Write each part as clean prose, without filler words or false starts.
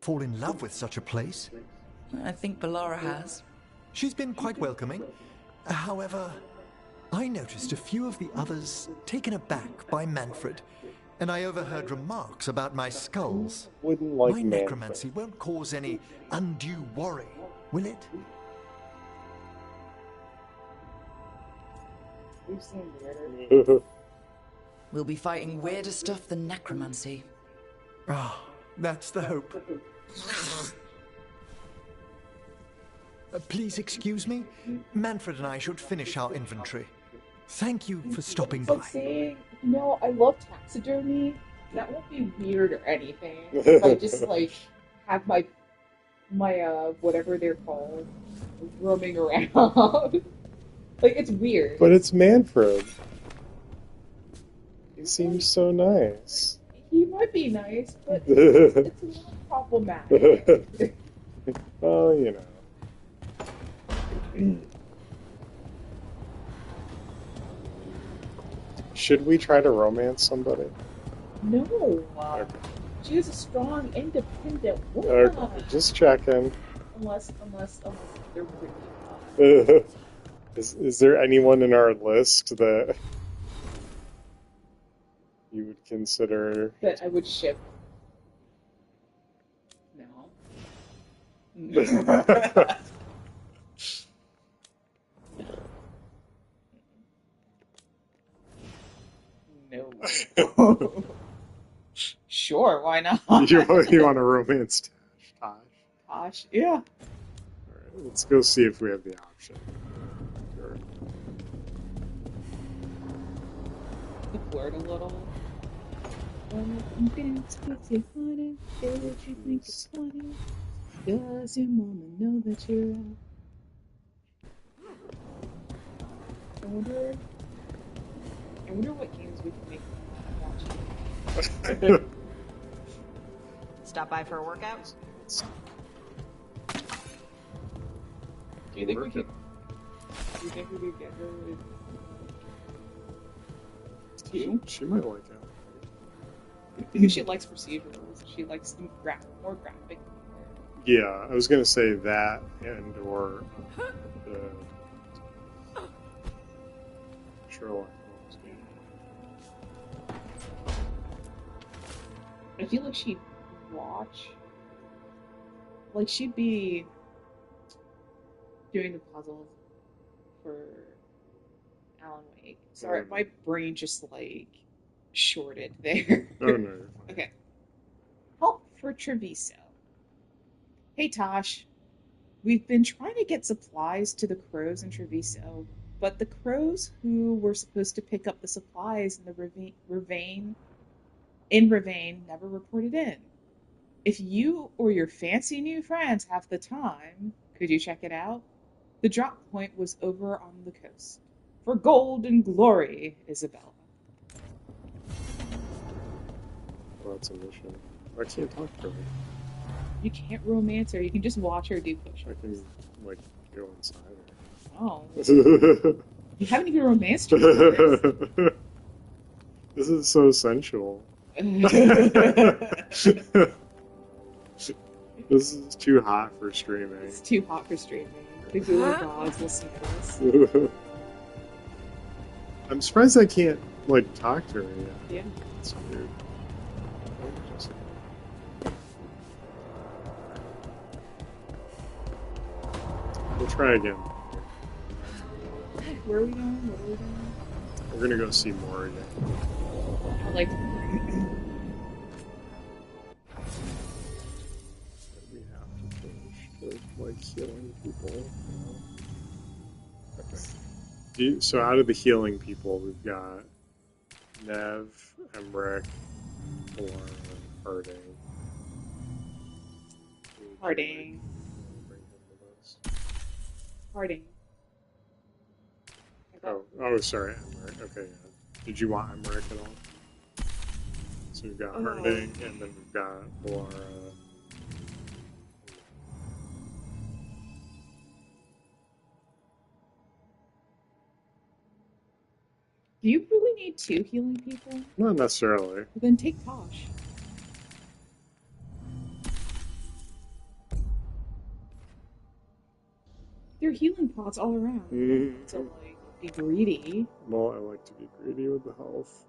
fall in love with such a place. I think Bellara has. She's been quite welcoming. However, I noticed a few of the others taken aback by Manfred, and I overheard remarks about my skulls. Wouldn't like My Manfred. necromancy won't cause any undue worry, will it? We've seen weirder. We'll be fighting weirder stuff than necromancy. Ah, that's the hope. Please excuse me. Manfred and I should finish our inventory. Thank you for stopping It's by. like saying, you know, I love taxidermy. That won't be weird or anything. If I just like have my whatever they're called roaming around. Like it's weird. But it's Manfred. He seems so nice. He might be nice, but it's a little problematic. Well, you know. Should we try to romance somebody? No. Okay. She is a strong, independent woman. Okay, just checking. Unless they're pretty. Is there anyone in our list that you would consider? That I would ship. No. No. Sure, why not? you want to romance Tosh? Gosh, yeah. Alright, let's go see if we have the option. Sure. Flirt a little. I'm dance with you, honey. Did you think it's funny? Does your mama know that you're out? I wonder what games we can make watching. Stop by for a workout? Do you think we could get her with two? She might like it. Because she likes procedurals. She likes more graphic. Yeah, I was gonna say that and or the Sherlock Holmes game. I feel like she'd watch. Like she'd be doing the puzzles for Alan Wake. Sorry, my brain just like shorted there. Oh no. You're fine. Okay. Help for Treviso. Hey Tosh, we've been trying to get supplies to the crows in Treviso, but the crows who were supposed to pick up the supplies in the Ravine never reported in. If you or your fancy new friends have the time, could you check it out? The drop point was over on the coast. For gold and glory, Isabella. Well, that's a mission. I can't talk to her. You can't romance her, you can just watch her do push-ups. I can, like, go inside Oh. her. You haven't even romanced her. This is so sensual. This is too hot for streaming. It's too hot for streaming. The Google gods will see this. I'm surprised I can't, like, talk to her yet. Yeah. It's weird. We'll try again. Where are we going? What are we doing? We're gonna go see more again. I like. We have to finish with, like, healing people. Okay. So out of the healing people, we've got Nev, Emmerich, Lauren, Harding. Harding. Harding. Oh, sorry, Emmerich. Okay, yeah. Did you want Emmerich at all? So we've got Harding, and then we've got Laura. Do you really need 2 healing people? Not necessarily. Well, then take Tosh. healing pots all around. So, like, be greedy. Well, I like to be greedy with the health.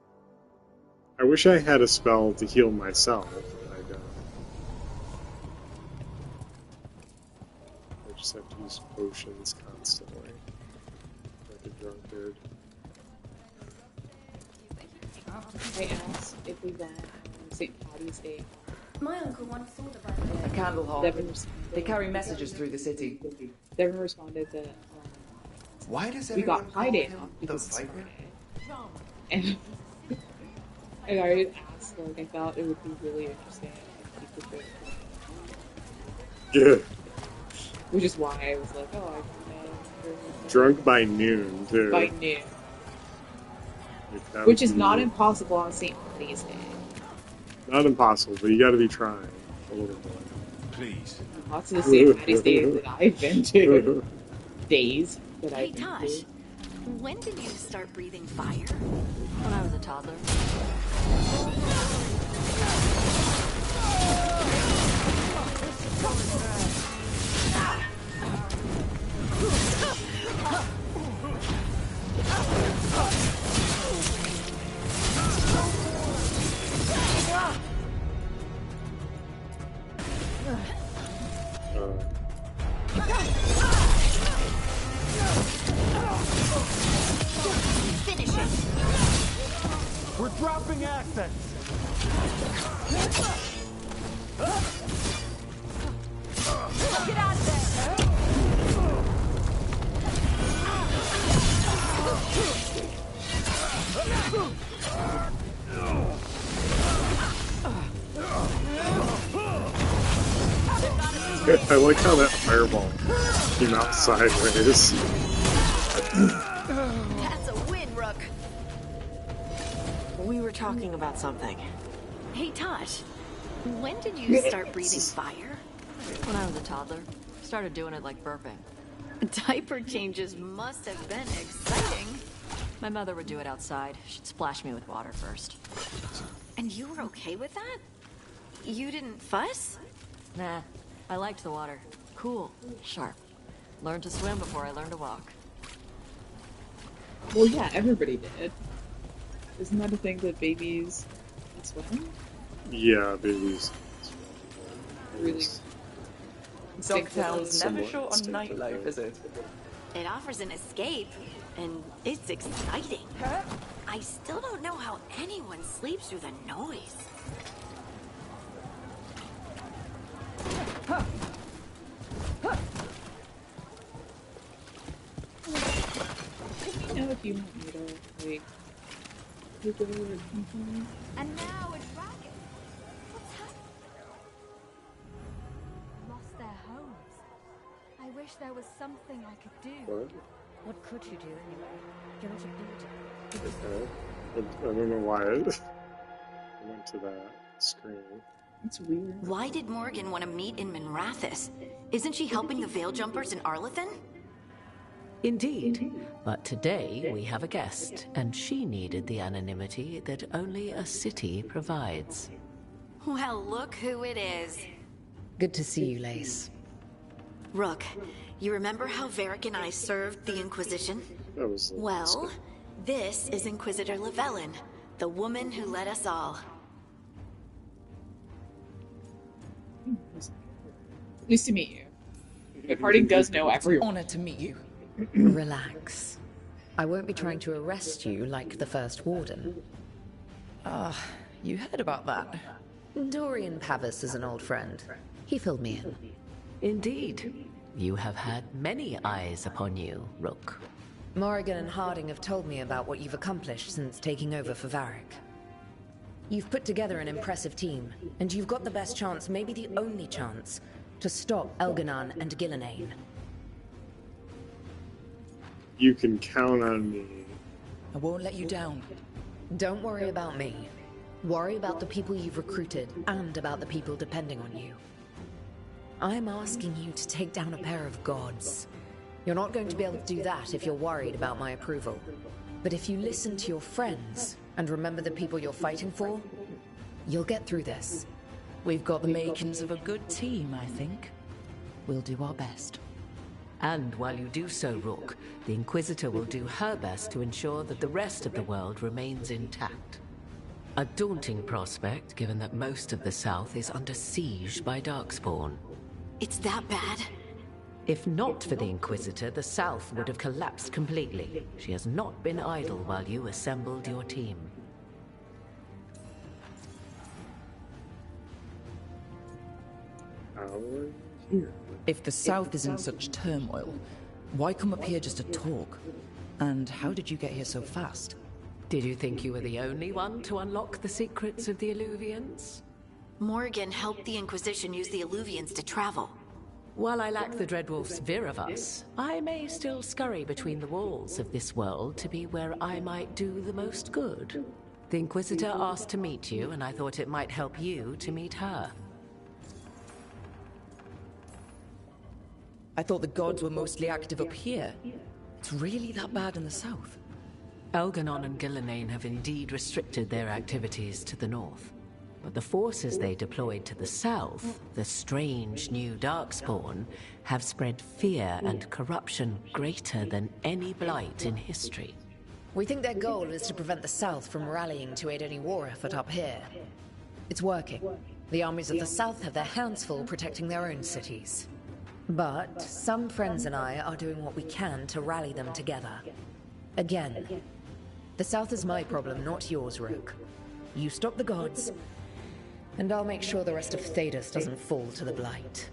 I wish I had a spell to heal myself, but I don't. I just have to use potions constantly, like a drunkard. I asked if we went on St. Patty's Day. My uncle once thought about it. A candle hall. Devin responded. They carry messages through the city. Devin responded that Why does we got everyone Pi call Day him off the because it's Viper? Friday. And and I asked, like, I thought it would be really interesting if people could, Good. which is why I was like, oh, I know. Drunk by noon, too. By noon. Like, that Which would is be not impossible on St. Patty's Day. Not impossible, but you gotta be trying a little bit. Please. Lots of the St. Patty's Days that I've been to. Days that Hey, I've been Tosh, to. when did you start breathing fire? When I was a toddler. Finish it. We're dropping assets. Get out of there! I like how that fireball came out sideways. That's a win, Rook. We were talking about something. Hey, Tosh, when did you start breathing fire? When I was a toddler. Started doing it like burping. Diaper changes must have been exciting. My mother would do it outside. She'd splash me with water first. And you were okay with that? You didn't fuss? Nah, I liked the water. Cool, sharp. Learned to swim before I learned to walk. Well, yeah, everybody did. Isn't that a thing that babies can swim? Yeah, babies. Really? Dogtown's never Somewhat short on instinctively. nightlife, is it? It offers an escape, and it's exciting. I still don't know how anyone sleeps through the noise. Let me know if you want me to, like, take over or something. And now a dragon. What's happened? Lost their homes. I wish there was something I could do. What? What could you do anyway? You're not a builder. Okay. I don't know why I went to that screen. That's weird. Why did Morgan want to meet in Minrathous? Isn't she helping the Veil Jumpers in Arlathan? Indeed. But today we have a guest, and she needed the anonymity that only a city provides. Well, look who it is. Good to see you, Lace. Rook, you remember how Varric and I served the Inquisition? That was Well, this is Inquisitor Llewellyn, the woman who led us all. Nice to meet you. Harding does know everyone. Honor to meet you. Relax. I won't be trying to arrest you like the First Warden. You heard about that? Dorian Pavis is an old friend. He filled me in. Indeed. You have had many eyes upon you, Rook. Morrigan and Harding have told me about what you've accomplished since taking over for Varric. You've put together an impressive team, and you've got the best chance, maybe the only chance, to stop Elganon and Gillenane. You can count on me. I won't let you down. Don't worry about me. Worry about the people you've recruited, and about the people depending on you. I'm asking you to take down a pair of gods. You're not going to be able to do that if you're worried about my approval. But if you listen to your friends, and remember the people you're fighting for, you'll get through this. We've got the makings of a good team, I think. We'll do our best. And while you do so, Rook, the Inquisitor will do her best to ensure that the rest of the world remains intact. A daunting prospect, given that most of the South is under siege by Darkspawn. It's that bad? If not for the Inquisitor, the South would have collapsed completely. She has not been idle while you assembled your team. If the South is in such turmoil, why come up here just to talk? And how did you get here so fast? Did you think you were the only one to unlock the secrets of the Illuvians? Morgan helped the Inquisition use the Illuvians to travel. While I lack the Dreadwolf's Viravus, I may still scurry between the walls of this world to be where I might do the most good. The Inquisitor asked to meet you, and I thought it might help you to meet her. I thought the gods were mostly active up here. It's really that bad in the south? Elganon and Gillenane have indeed restricted their activities to the north. But the forces they deployed to the south, the strange new Darkspawn, have spread fear and corruption greater than any blight in history. We think their goal is to prevent the south from rallying to aid any war effort up here. It's working. The armies of the south have their hands full protecting their own cities. But some friends and I are doing what we can to rally them together. Again, the south is my problem, not yours, Rook. You stop the gods, and I'll make sure the rest of Thedas doesn't fall to the blight.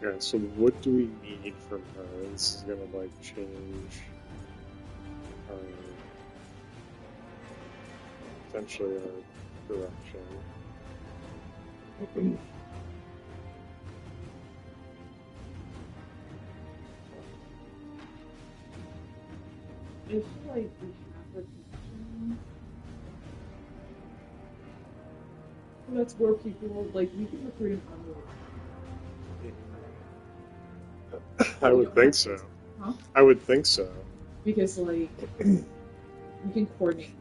Okay, so what do we need from her? This is gonna, like, change potentially our direction. I feel like we have her connection. That's where people, like, we can recruit an army. I would think so. Huh? I would think so. Because, like, we can coordinate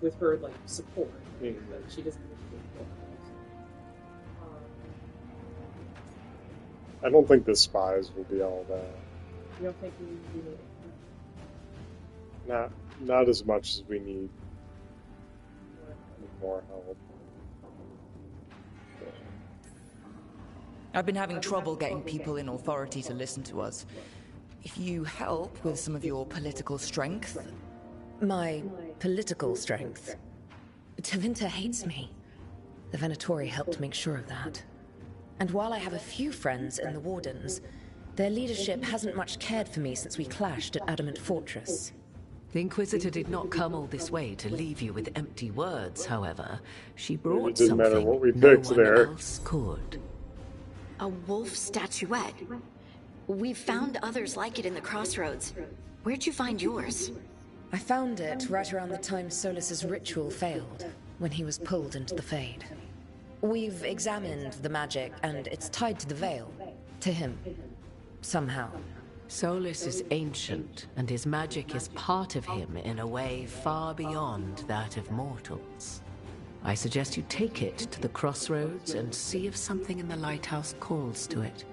with her, like, support. But she doesn't have to do it. I don't think the spies will be all that. You don't think we need to do it? Not as much as we need more help. I've been having trouble getting people in authority to listen to us. If you help with some of your political strength... My political strength? Tevinter hates me. The Venatori helped make sure of that. And while I have a few friends in the Wardens, their leadership hasn't much cared for me since we clashed at Adamant Fortress. The Inquisitor did not come all this way to leave you with empty words, however. She brought something no picked one there. else could. A wolf statuette. We've found others like it in the crossroads. Where'd you find yours? I found it right around the time Solus's ritual failed, when he was pulled into the Fade. We've examined the magic, and it's tied to the Veil. To him. Somehow. Solus is ancient, and his magic is part of him in a way far beyond that of mortals. I suggest you take it to the crossroads and see if something in the lighthouse calls to it.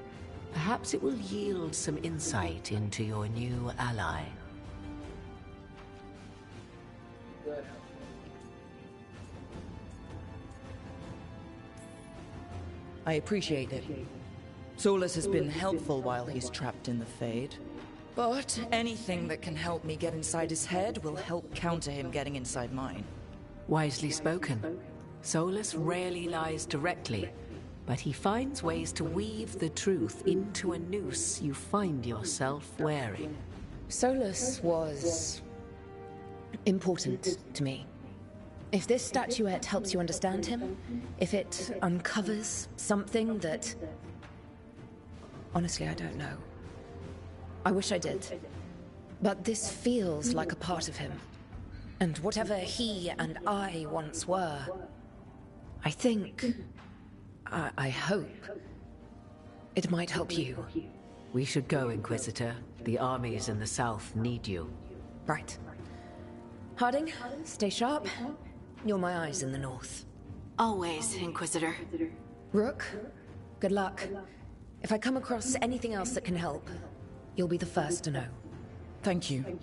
Perhaps it will yield some insight into your new ally. I appreciate it. Solus has been helpful while he's trapped in the Fade. But anything that can help me get inside his head will help counter him getting inside mine. Wisely spoken. Solus rarely lies directly, but he finds ways to weave the truth into a noose you find yourself wearing. Solus was... important to me. If this statuette helps you understand him, if it uncovers something that... Honestly, I don't know. I wish I did. But this feels like a part of him. And whatever he and I once were, I think... I hope... it might help you. We should go, Inquisitor. The armies in the south need you. Right. Harding, stay sharp. You're my eyes in the north. Always, Inquisitor. Rook, good luck. If I come across anything else that can help, you'll be the first to know. Thank you.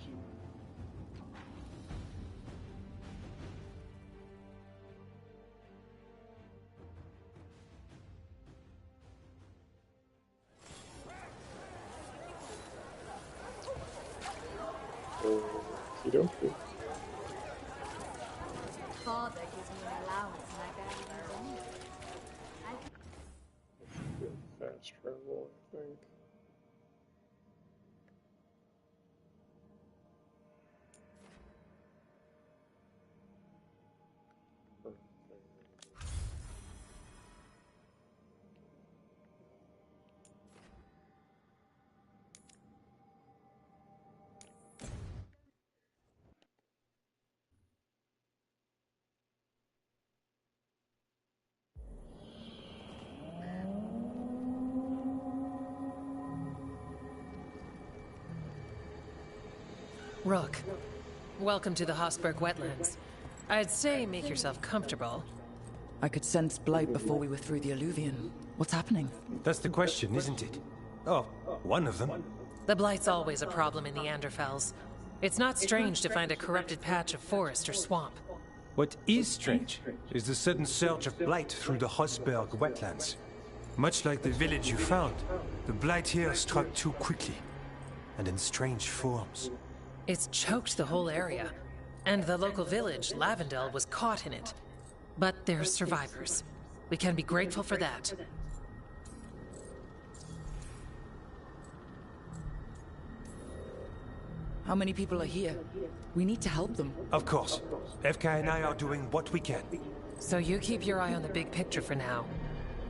Okey-dokey. Father gives me an allowance and I barely use any. Fast travel, I think. Rook, welcome to the Hossberg Wetlands. I'd say make yourself comfortable. I could sense blight before we were through the Alluvion. What's happening? That's the question, isn't it? Oh, one of them. The blight's always a problem in the Anderfels. It's not strange to find a corrupted patch of forest or swamp. What is strange is the sudden surge of blight through the Hossberg Wetlands. Much like the village you found, the blight here struck too quickly, and in strange forms. It's choked the whole area, and the local village, Lavendel, was caught in it. But there's survivors. We can be grateful for that. How many people are here? We need to help them. Of course. FK and I are doing what we can. So you keep your eye on the big picture for now.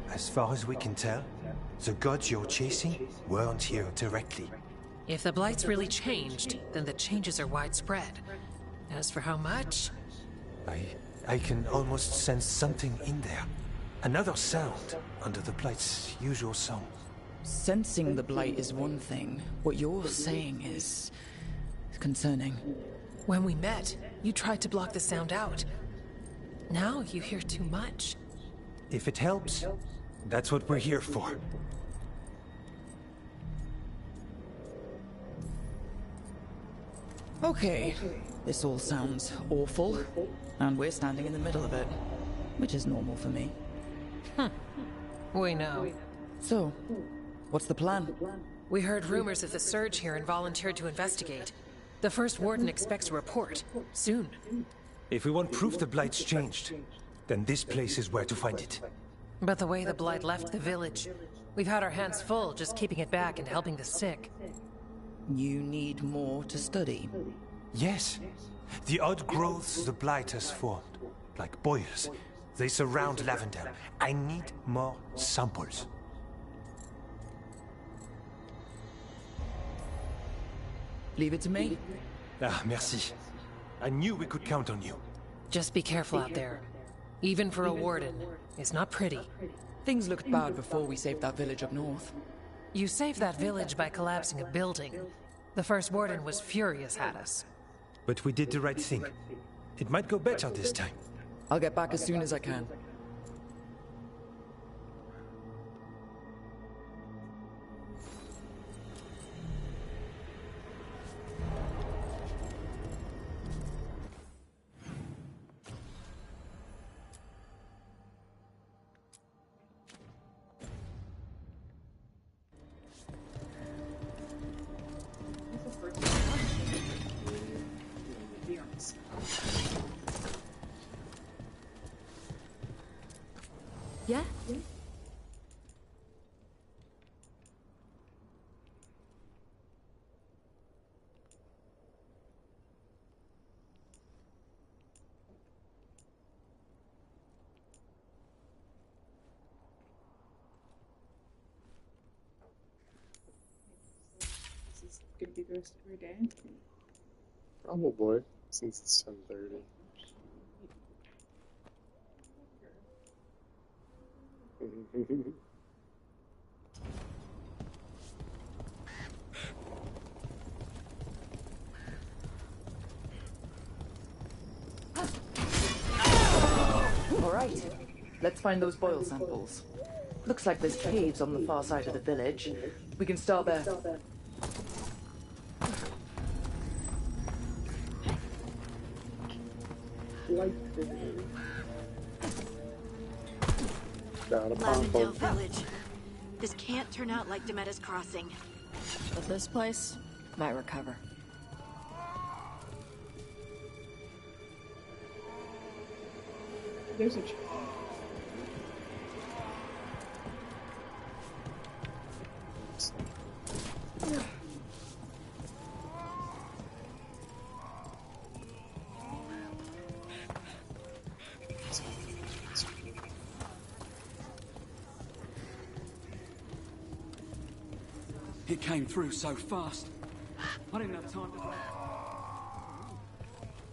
As far as we can tell, the gods you're chasing weren't here directly. If the blight's really changed, then the changes are widespread. As for how much... I can almost sense something in there. Another sound under the blight's usual song. Sensing the blight is one thing. What you're saying is... concerning. When we met, you tried to block the sound out. Now you hear too much. If it helps, that's what we're here for. Okay, this all sounds awful, and we're standing in the middle of it, which is normal for me. We know. So, what's the plan? We heard rumors of the surge here and volunteered to investigate. The First Warden expects a report, soon. If we want proof the blight's changed, then this place is where to find it. But the way the blight left the village, we've had our hands full just keeping it back and helping the sick. You need more to study. Yes. The odd growths the blight has formed, like boils, they surround Lavendel. I need more samples. Leave it to me. Ah, merci. I knew we could count on you. Just be careful out there. Even for a warden, it's not pretty. Things looked bad before we saved that village up north. You saved that village by collapsing a building. The First Warden was furious at us. But we did the right thing. It might go better this time. I'll get back as soon as I can. Yeah? This is gonna be the rest of your day. Probably, since it's 10:30. All right, let's find those boil samples. Looks like there's caves on the far side of the village. We can start there. Lavendale Village. This can't turn out like Demetta's Crossing. But this place might recover. There's a It came through so fast. I didn't have time to... I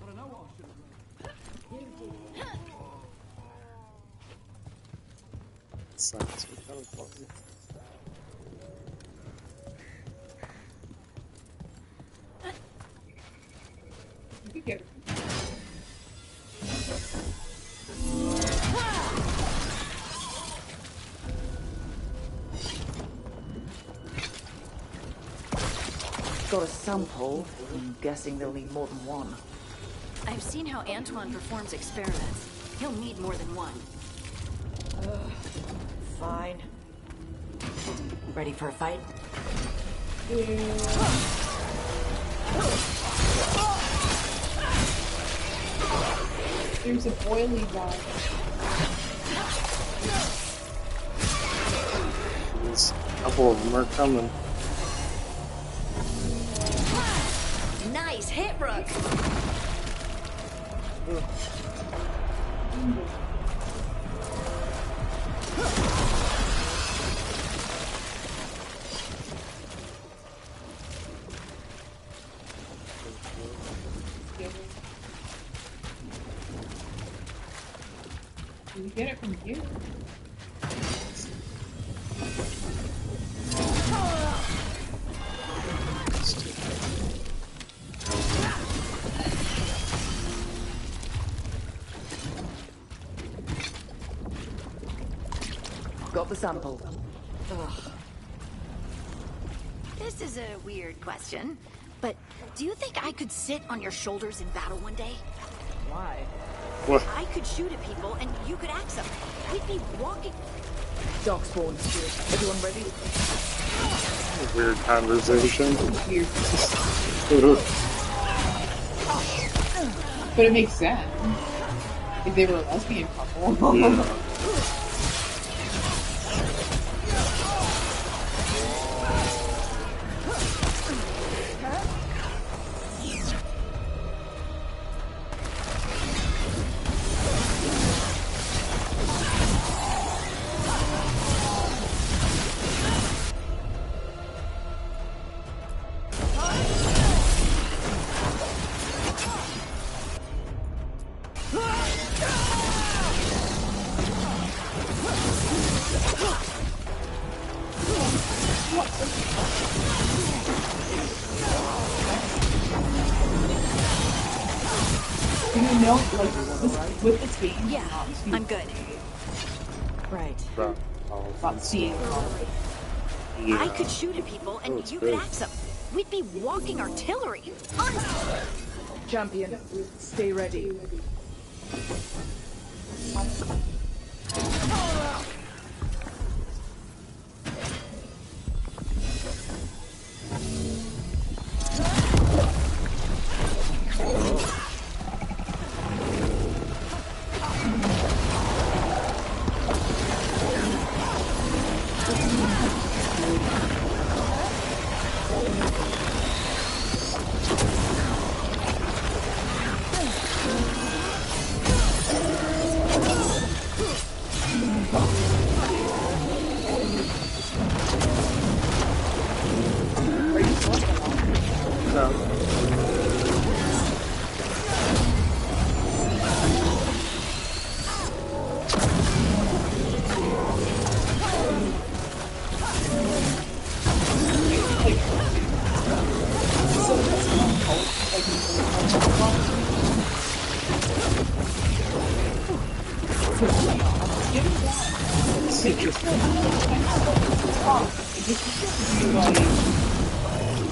don't know what I should have done. Sounds kind of funny. You could get it. Got a sample. I'm guessing they'll need more than one. I've seen how Antoine performs experiments. He'll need more than one. Fine. Ready for a fight? There's a boily guy. There's a couple of them are coming. Nice hit, Rook! You get it from here. Got the sample. Ugh. This is a weird question, but do you think I could sit on your shoulders in battle one day? Why? What? I could shoot at people and you could axe them. We'd be walking... Darkspawn, everyone ready? Weird conversation. But it makes sense. If they were a lesbian couple. Yeah. You know, like, with this game, yeah, I'm good. Right. About seeing Yeah. I could shoot at people and you could axe them. We'd be walking artillery. Champion, stay ready.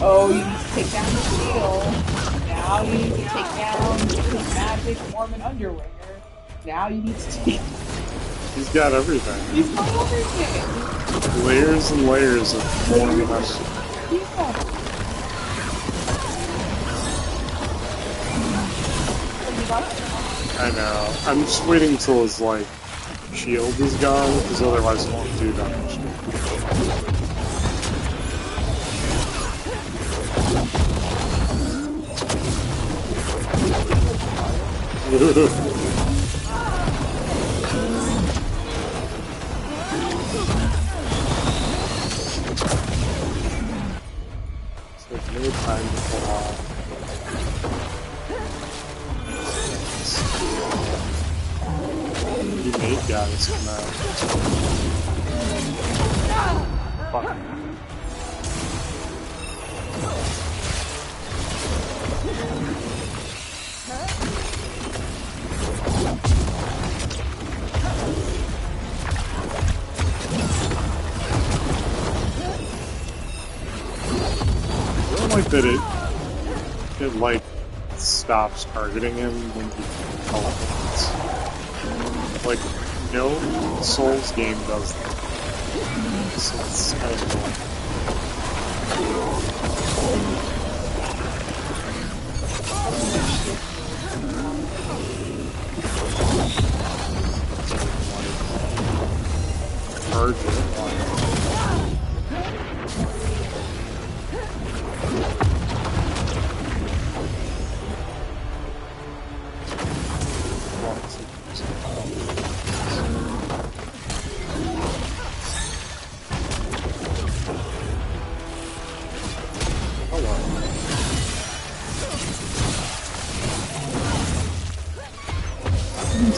Oh, you need to take down the shield. Now you need to take down the magic Mormon underwear. Now you need to take... He's got everything. He's got everything. Layers and layers of Mormon underwear. He's got I know. I'm just waiting till his, like, shield is gone, because otherwise it won't do that much. So there's no time to pull off. You made guys come out. Fuck. I don't like that it like stops targeting him when he teleports. Like, no Souls game does that. So it's kind of annoying. Charge it.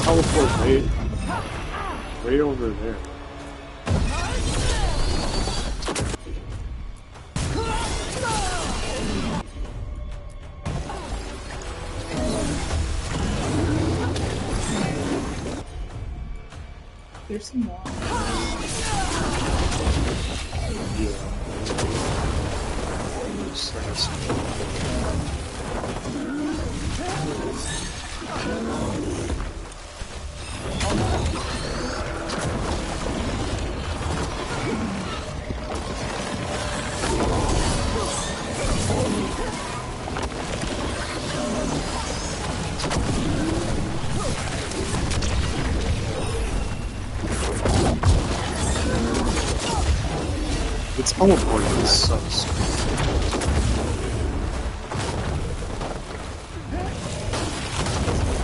Teleport way over there. There's some more. Yeah. Its teleporting is so stupid.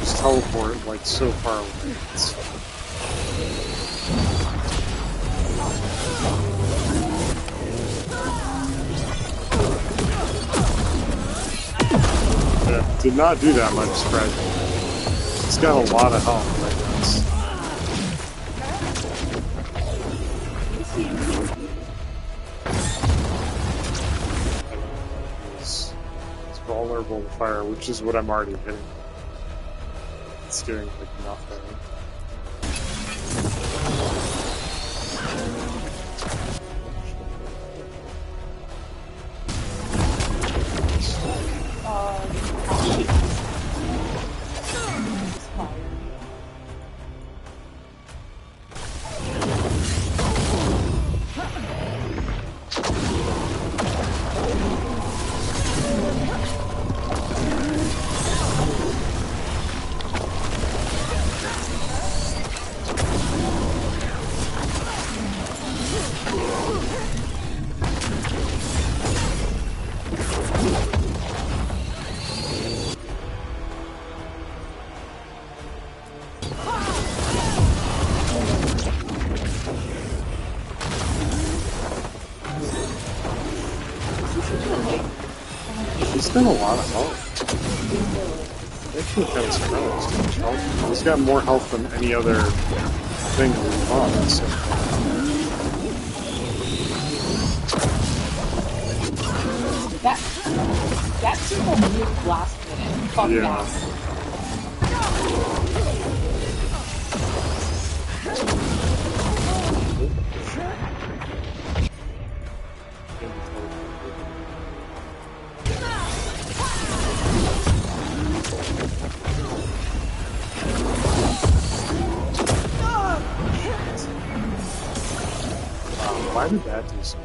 Just teleport like so far away. Yeah, did not do that much spread. It's got a lot of health, I guess. Vulnerable to fire, which is what I'm already hitting. It's doing like nothing. He's done a lot of health. Actually, kind of surprised how much health. He's got more health than any other thing we've fought. So. That took a move last minute. Fuck yeah. that. Why did that do so?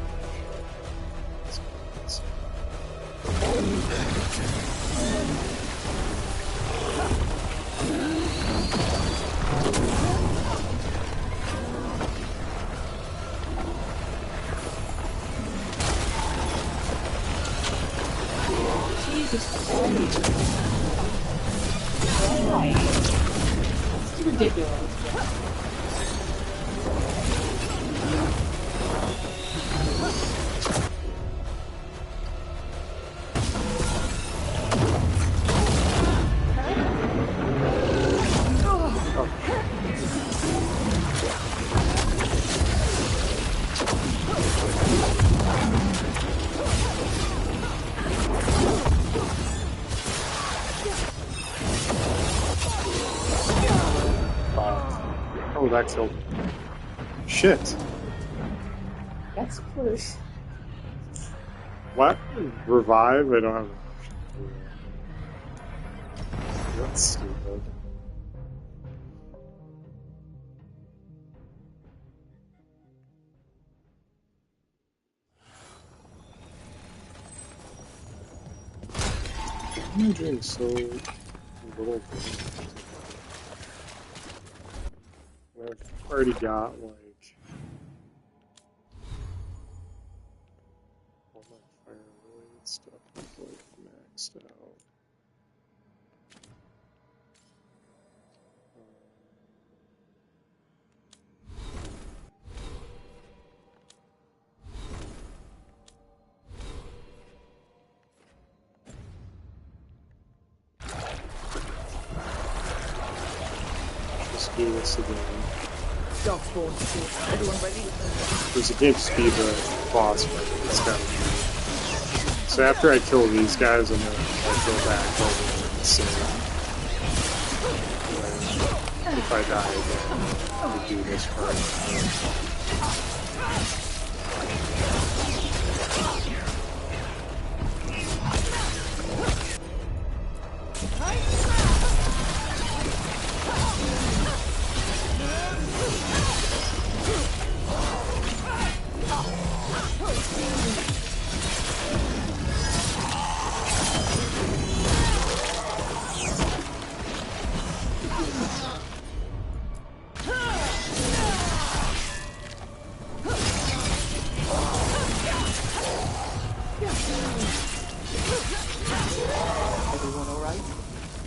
Jesus Christ. Why? It's ridiculous. Oh, that killed me. Shit. That's close. What? Revive? I don't have. That's stupid. Why am I doing so little? I've already got like all my fire related stuff like maxed out. Just do this again. Darkspawn, everyone ready? There's a game to speed the boss fight. It's kind of so after I kill these guys, I'm gonna go back over and save. If I die again, I'll do this part. Everyone all right?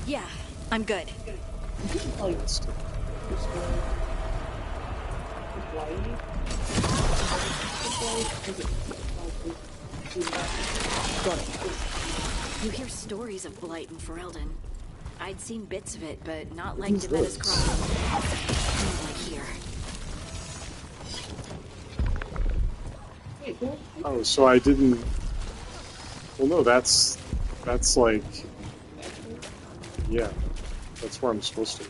Yeah, I'm good. You hear stories of Blight in Ferelden. I'd seen bits of it, but not like Demetta's Crossing. Not like here. Oh, so I didn't. Well, no, that's like. Yeah, that's where I'm supposed to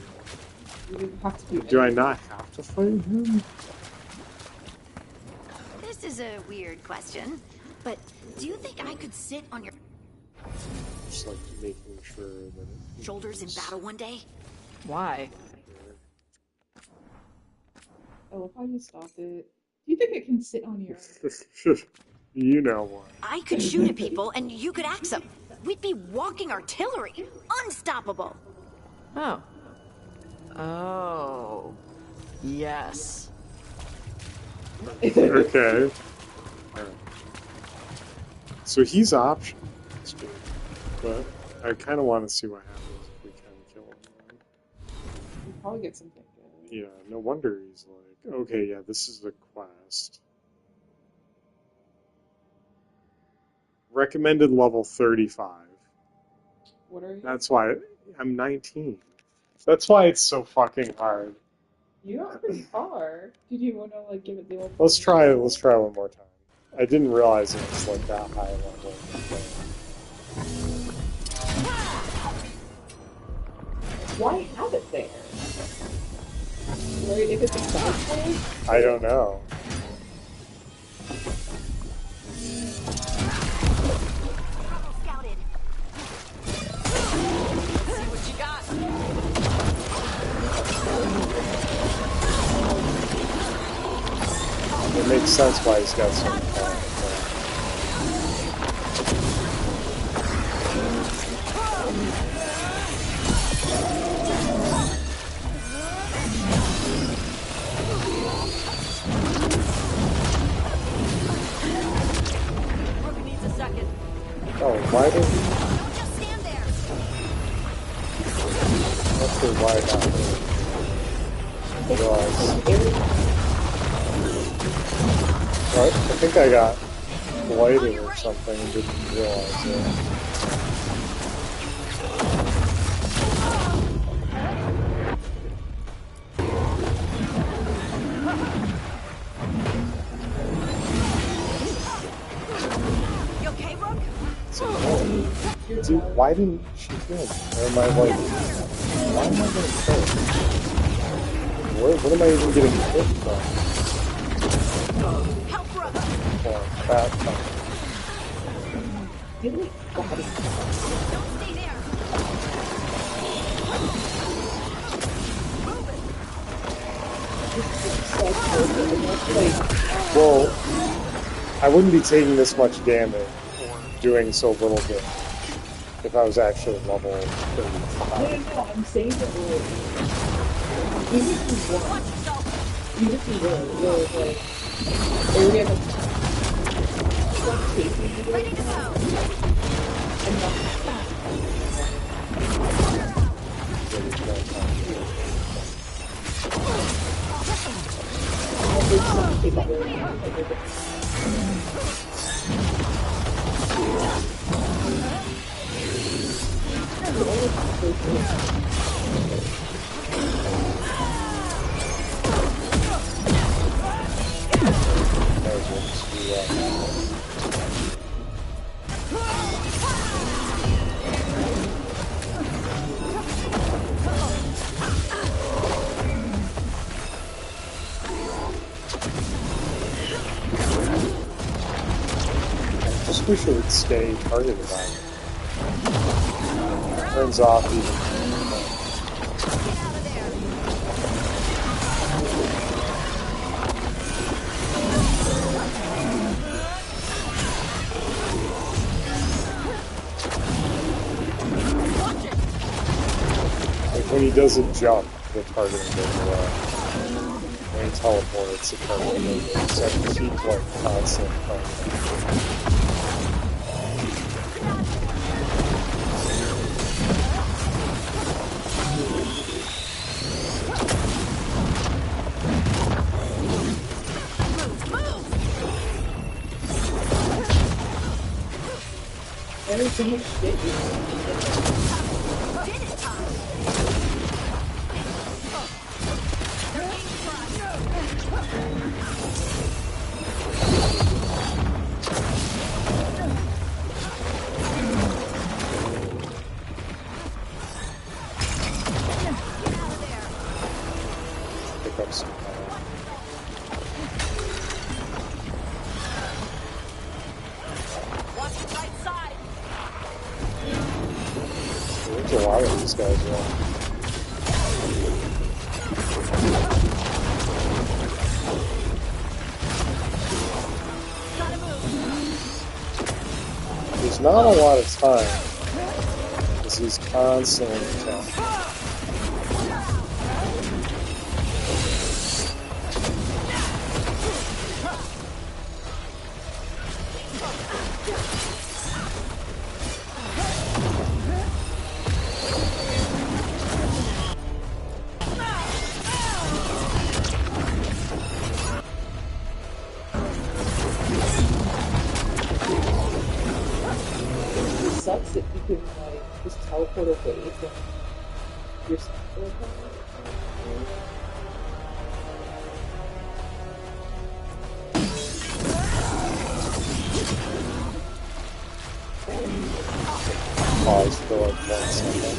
go. Do I not have to fight him? This is a weird question, but do you think I could sit on your Just like making sure that it shoulders in battle one day? Why? Oh, how do you stop it? Do you think it can sit on your... You know what? I could shoot at people and you could axe them. We'd be walking artillery. Unstoppable. Oh. Oh. Yes. Okay. Alright. So he's optional, but I kind of want to see what happens if we can kill him. We'll probably get something good. Yeah, no wonder he's like, okay, yeah, this is the quest. Recommended level 35. What are you? That's why I'm 19. That's why it's so fucking hard. You got pretty far. Did you want to like give it the old? Let's try one more time. I didn't realize it was like that high level. Why have it there? Right, if it's a side quest? I don't know. it makes sense why he's got so much power. Oh, why did he? Don't just stand there. That's the why not realize. Right? I think I got blighted or something and didn't realize it. Dude, why didn't she kill me? Or am I like, why am I getting killed? What am I even getting hit from? Oh, crap. Well, I wouldn't be taking this much damage or doing so little damage if I was actually level 35. No, I'm saying that even if you were, like, area of ready to go. And not I just wish it would stay targeted on it. Turns off even. Like when he doesn't jump, the targeting goes away. When he teleports, the targeting goes away. So I have to keep like constant targeting. There's so much shit. Pick up some power. There's a lot of these guys around. There's not a lot of time, because he's constantly attacking. It sucks that you can, like, just teleport away from your stuff. Pause for like 1 second.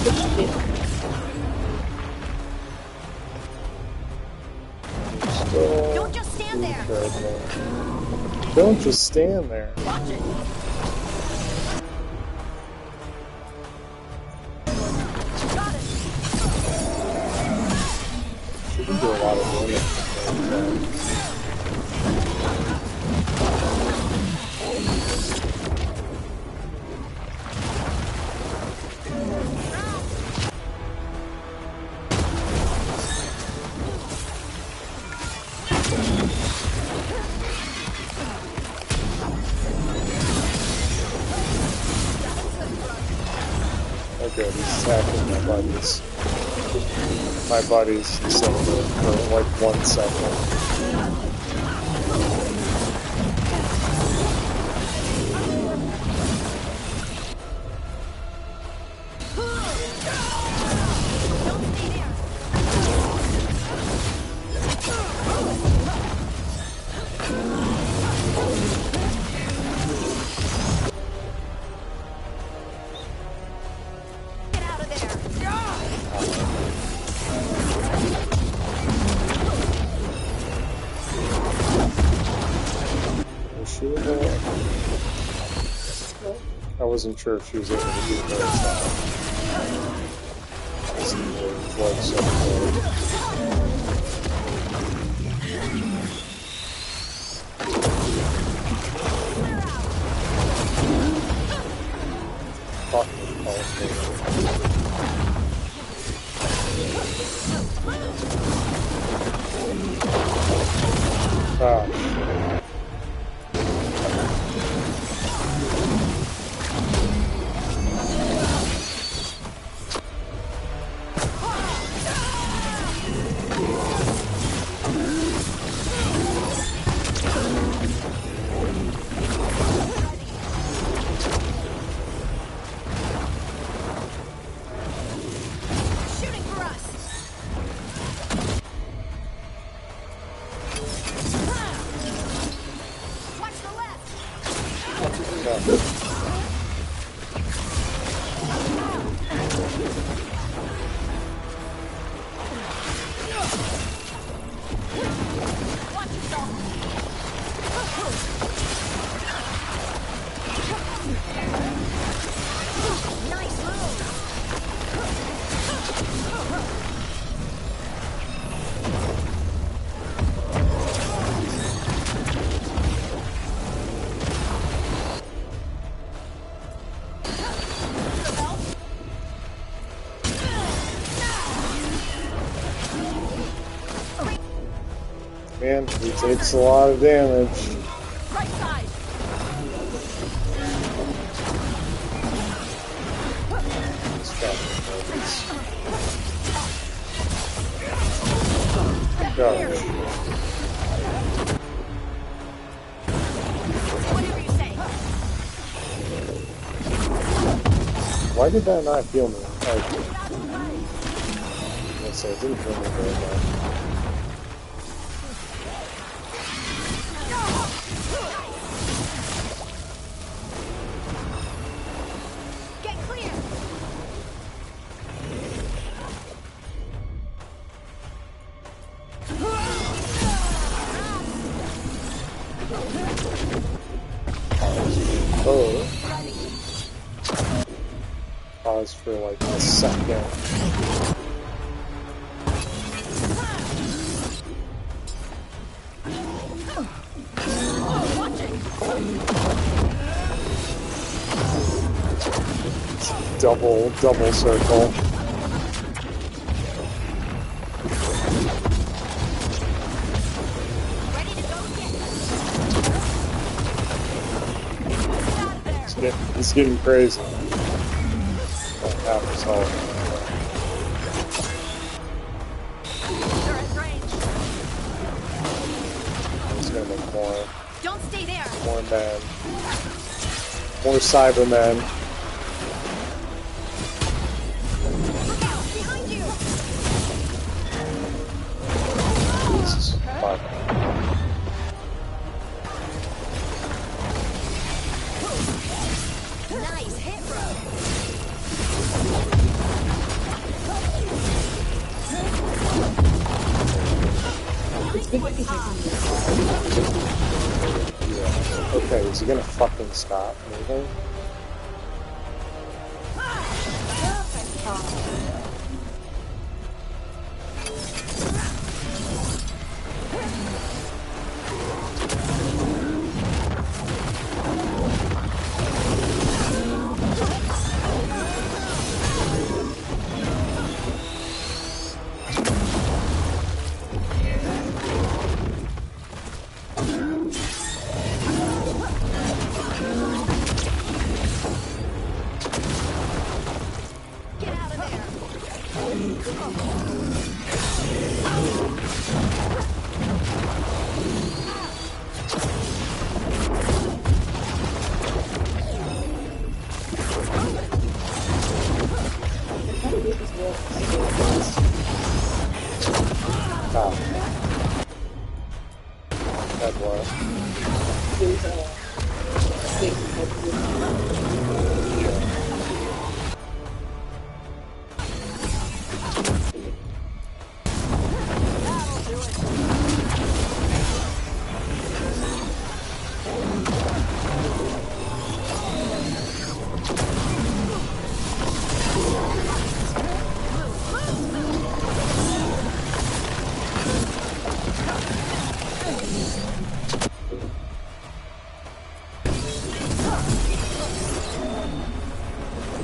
Don't just stand there. Don't just stand there. Watch it. Got it. She can do a lot of damage. Okay, he's attacking my buddies. My buddies instead of for like 1 second. I wasn't sure if she was able to do her job. Like man, he takes a lot of damage. Right side. Gosh. Whatever you say. Why did that not heal me? Let's say it didn't heal me very much. Pause for like a second. Double circle. It's getting crazy. Half his health. He's gonna make more. Don't stay there. More men. More Cybermen. Look out behind you. Jesus. Fuck. Nice hit, bro. Is he gonna fucking stop moving?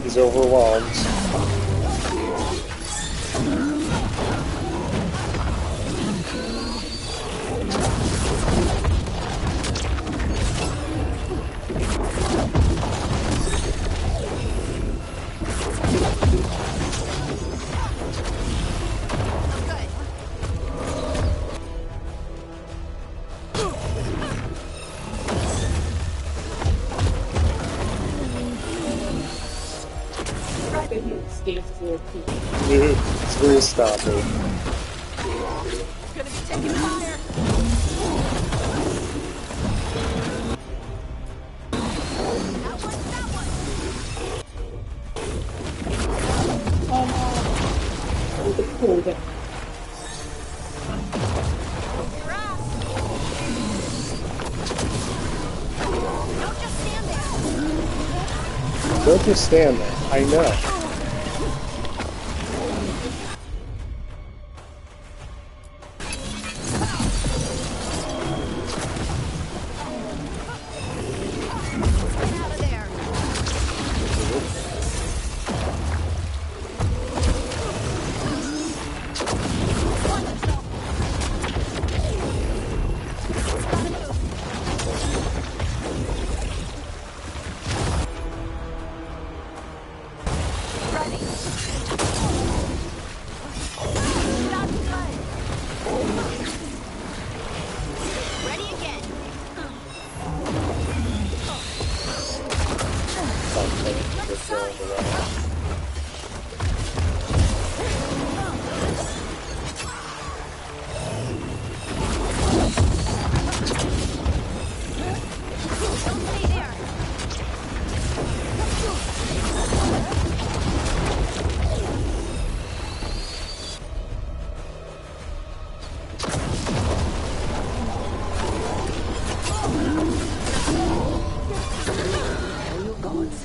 He's overwhelmed. Please stop it. Gonna be taking fire. Don't just stand there. I know.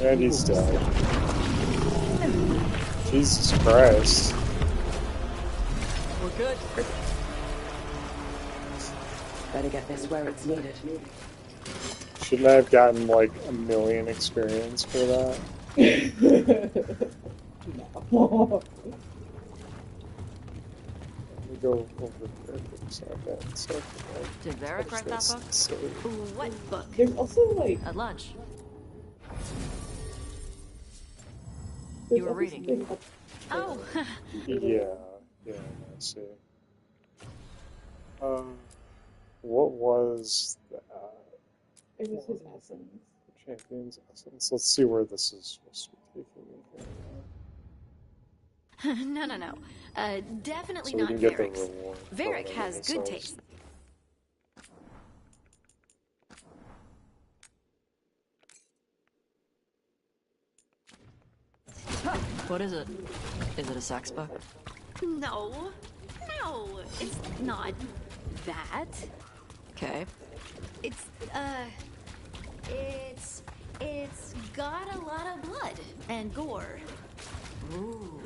And he's dead. Jesus Christ. We're good. Better get this where it's needed. Shouldn't I have gotten like 1,000,000 experience for that? No. Let me go over there for a second. So Did Varric write that book? What book? There's also like At lunch. You were reading. Oh. yeah, I see. What was that? It was his essence. Champion's essence. Let's see where this is supposed to be taking me here. No. Definitely So we not can get the Varric's. reward Varric from has good ourselves. taste. What is it? Is it a sex book? No, it's not that. Okay. It's, It's got a lot of blood and gore. Ooh.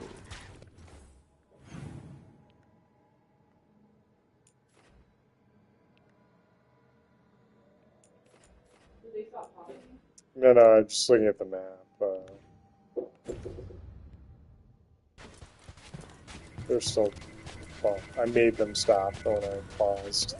No, I'm just looking at the map. They're still... Well, I made them stop when I paused.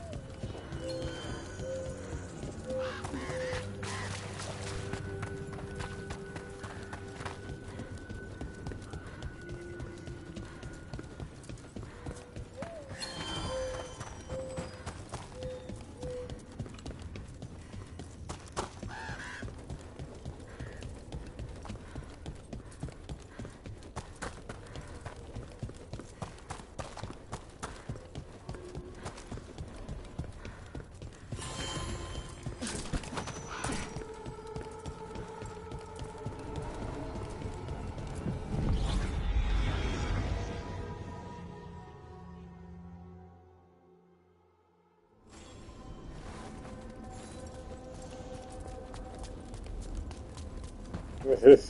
Did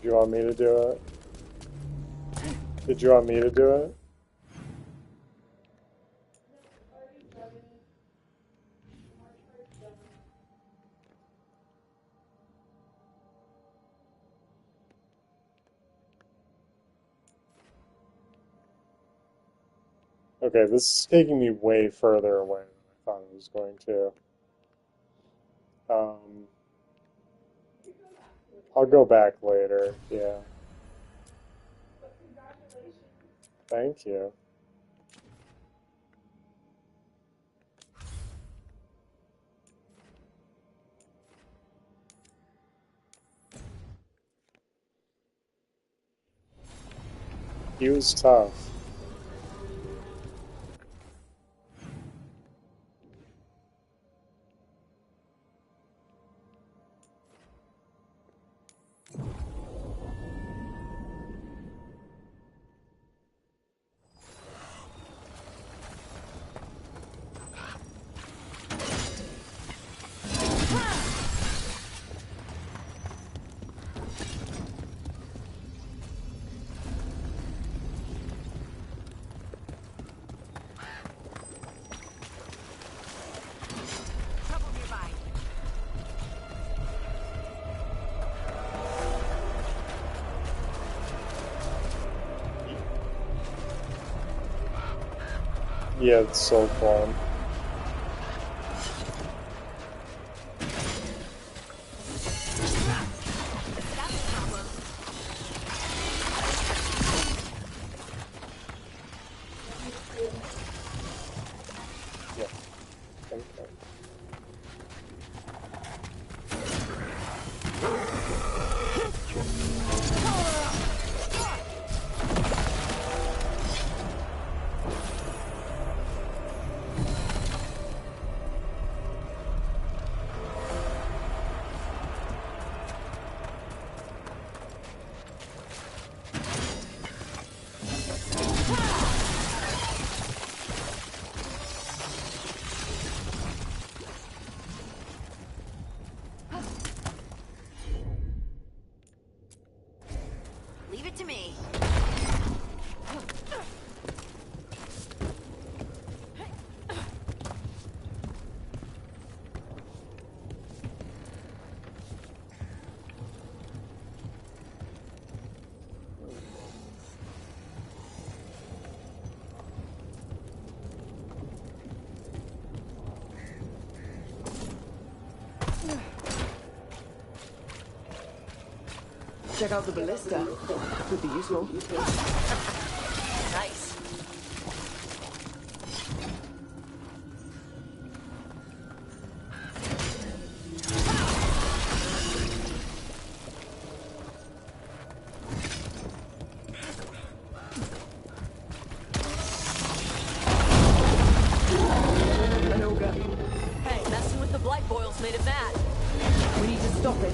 you want me to do it? Did you want me to do it? Okay, this is taking me way further away than I thought it was going to. I'll go back later, yeah. Thank you. He was tough. Yeah, it's so fun. Leave it to me. Check out the ballista. Could be useful. Nice. Hey, messing with the blight boils made it mad. We need to stop it.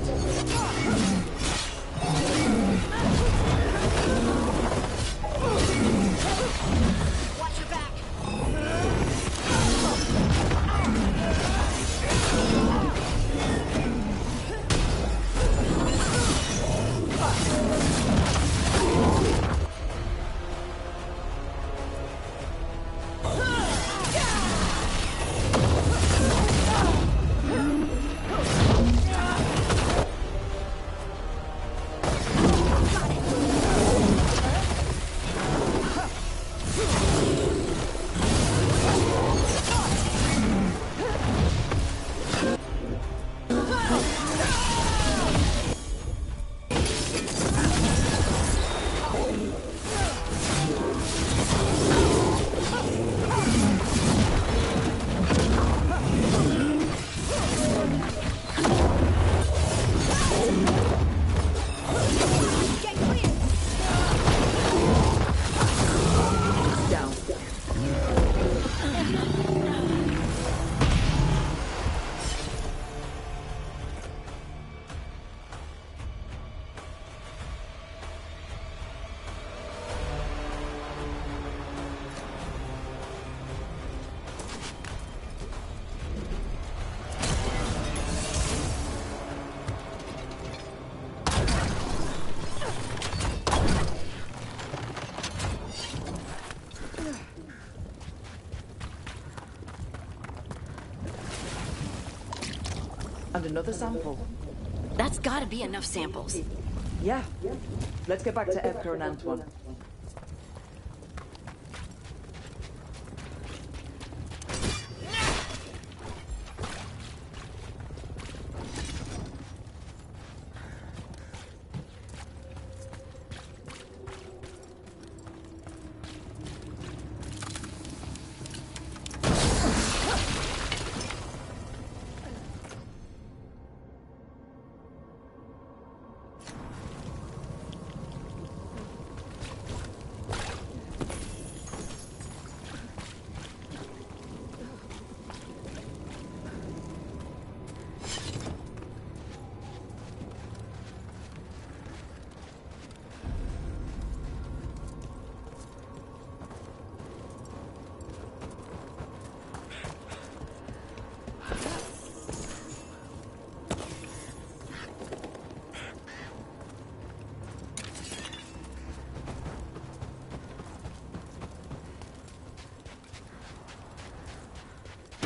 found another sample. That's gotta be enough samples. Yeah. Let's get back to Evka and Antoine.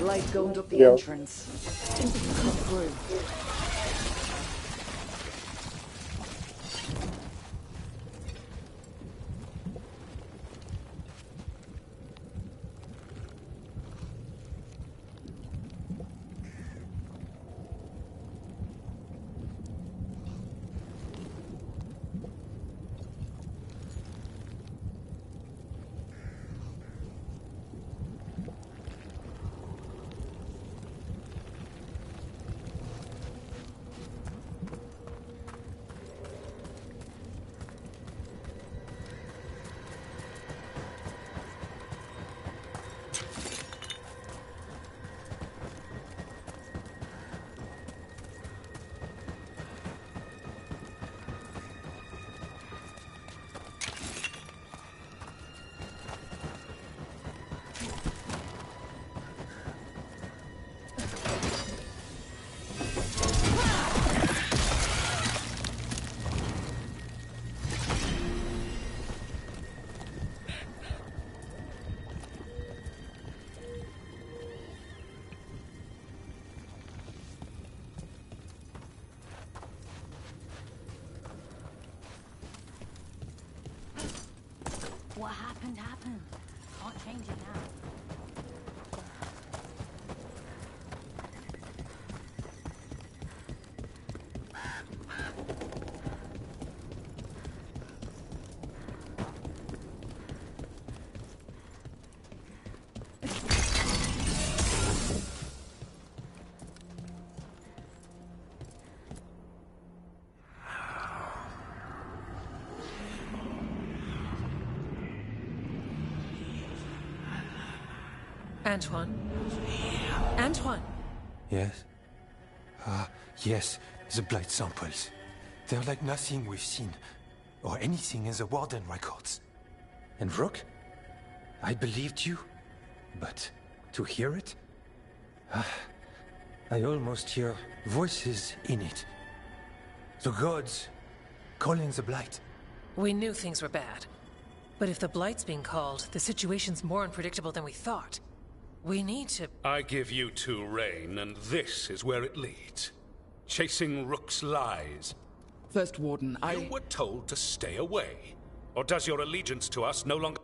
Light going up the entrance. Think we can cut through. What happened, happened. Can't change it now. Antoine? Antoine! Yes? Yes, the blight samples. They're like nothing we've seen, or anything in the Warden records. And Rook? I believed you, but to hear it? I almost hear voices in it. The gods calling the blight. We knew things were bad. But if the Blight's being called, the situation's more unpredictable than we thought. We need to... I give you two reign, and this is where it leads. Chasing Rook's lies. First Warden, You were told to stay away. Or does your allegiance to us no longer...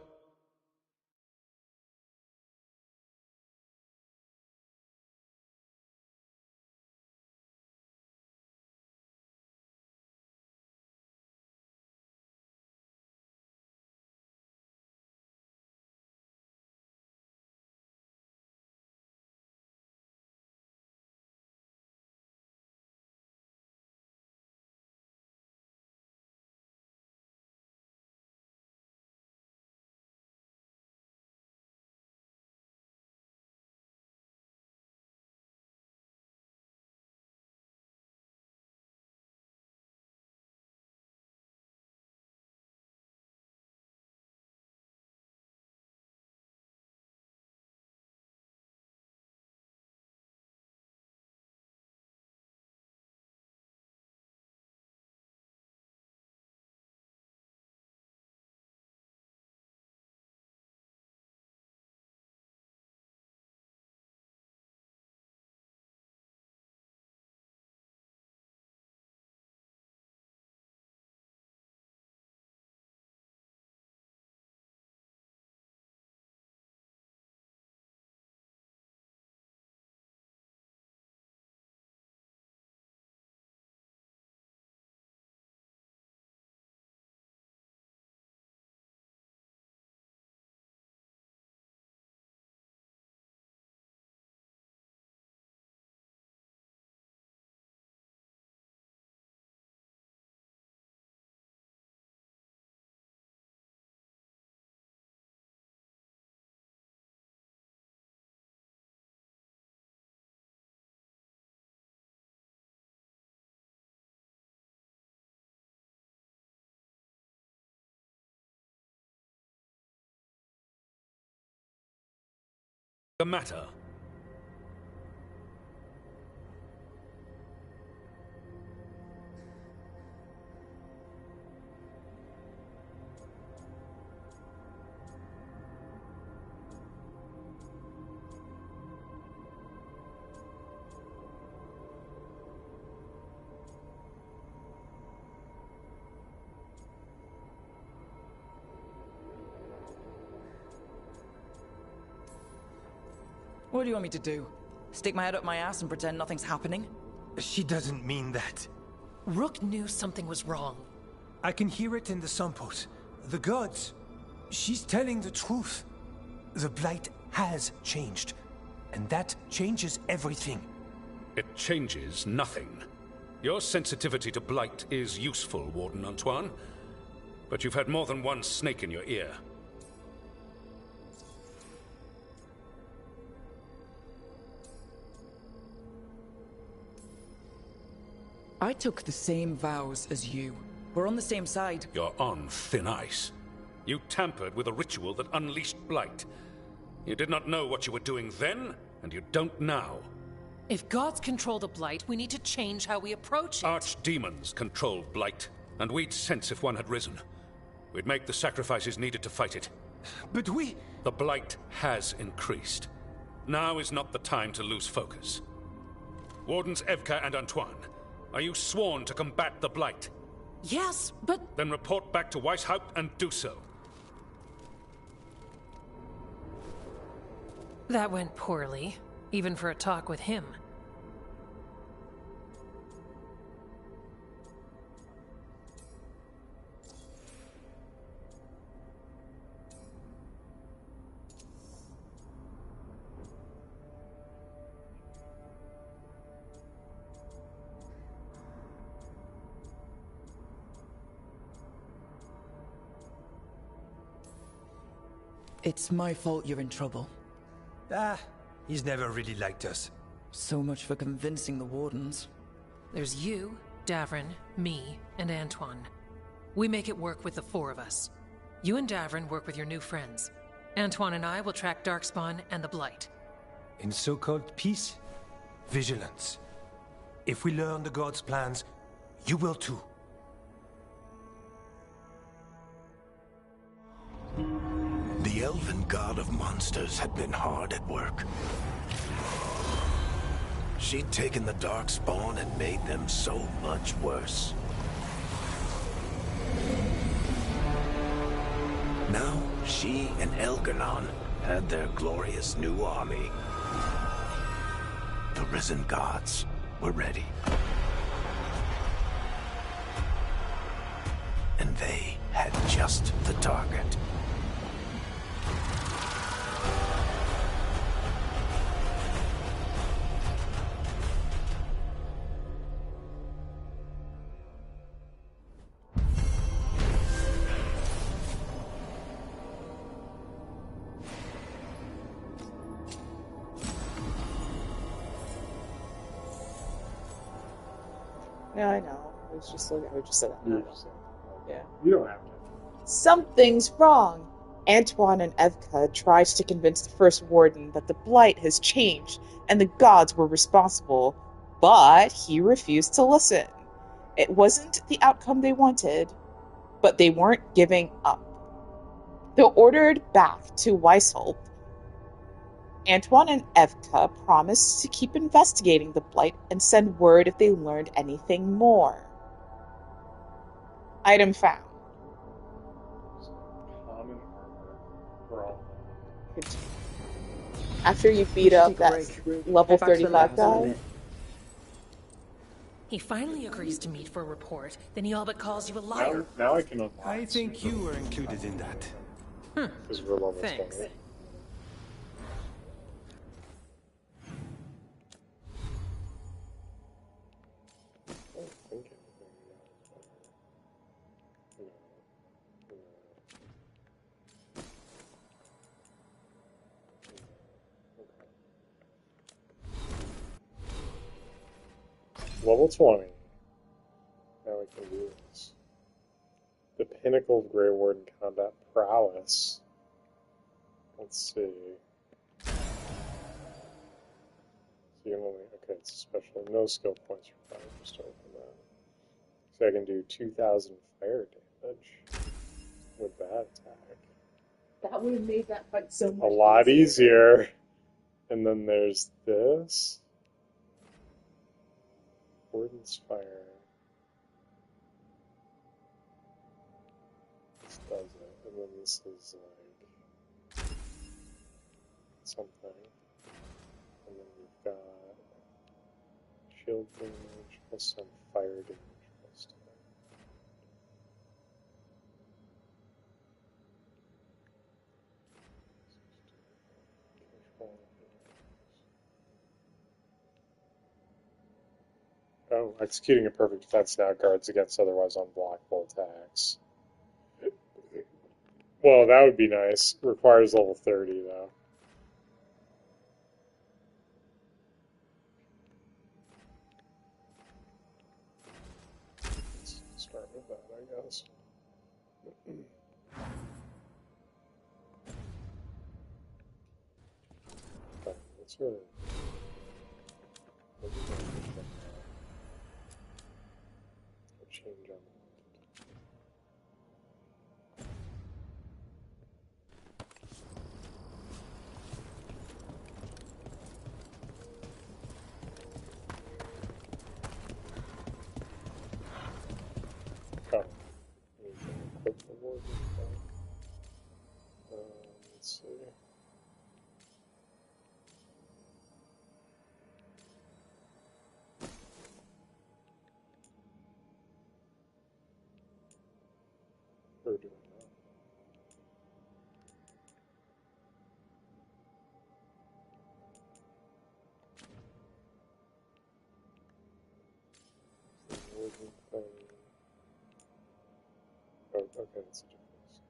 the matter? What do you want me to do? Stick my head up my ass and pretend nothing's happening? She doesn't mean that. Rook knew something was wrong. I can hear it in the samples. The gods. She's telling the truth. The Blight has changed. And that changes everything. It changes nothing. Your sensitivity to Blight is useful, Warden Antoine. But you've had more than one snake in your ear. I took the same vows as you. We're on the same side. You're on thin ice. You tampered with a ritual that unleashed Blight. You did not know what you were doing then, and you don't now. If gods control the Blight, we need to change how we approach it. Archdemons control Blight, and we'd sense if one had risen. We'd make the sacrifices needed to fight it. But we... The Blight has increased. Now is not the time to lose focus. Wardens Evka and Antoine, are you sworn to combat the Blight? Yes, but... Then report back to Weishaupt and do so. That went poorly, even for a talk with him. It's my fault you're in trouble. Ah, he's never really liked us. So much for convincing the Wardens. There's you, Davrin, me, and Antoine. We make it work with the four of us. You and Davrin work with your new friends. Antoine and I will track Darkspawn and the Blight. In so-called peace, vigilance. If we learn the gods' plans, you will too. The elven god of monsters had been hard at work. She'd taken the Darkspawn and made them so much worse. Now, she and Elgar'nan had their glorious new army. The risen gods were ready. And they had just the target. Yeah, I know. I was just looking. I just said that. Yeah. You don't have to. Something's wrong. Antoine and Evka tried to convince the First Warden that the Blight has changed and the gods were responsible, but he refused to listen. It wasn't the outcome they wanted, but they weren't giving up. Though ordered back to Weishaupt, Antoine and Evka promised to keep investigating the Blight and send word if they learned anything more. Item found. Common armor for all. After you beat up that level 35 guy. He finally agrees to meet for a report, then he all but calls you a liar. Now I can unlock. I think you were included in that. Because we're level 20. Thanks. Level 20. Now we can do this. The pinnacle of Grey Warden combat prowess. Let's see. You can only, okay, it's special. No skill points required just to open that. So I can do 2,000 fire damage with that attack. That would have made that fight so much A lot easier. And then there's this. Warden's Fire. This does it. And then this is like something. And then we've got shield damage plus some fire damage plus 10. Oh, executing a perfect defense now guards against otherwise unblockable attacks. Well, that would be nice. Requires level 30, though. Let's start with that, I guess. Okay, let's really... change on that. Equip the warden. Let's see. We're doing that. Oh, okay, that's a difference.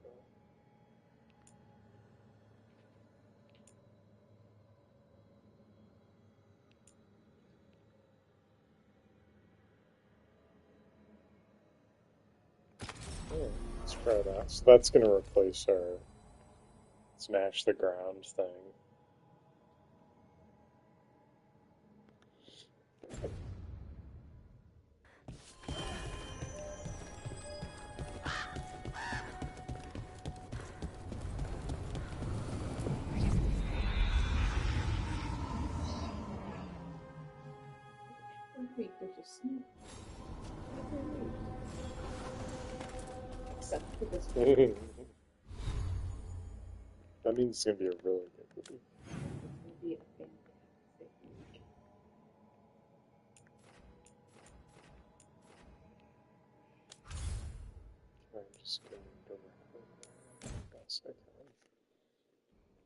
Yeah, let's try that. So that's going to replace our smash the ground thing. Wait, there's a snake. Except for this one. That means it's going to be a really good movie. Be a fantastic movie. I'm just going to best I can.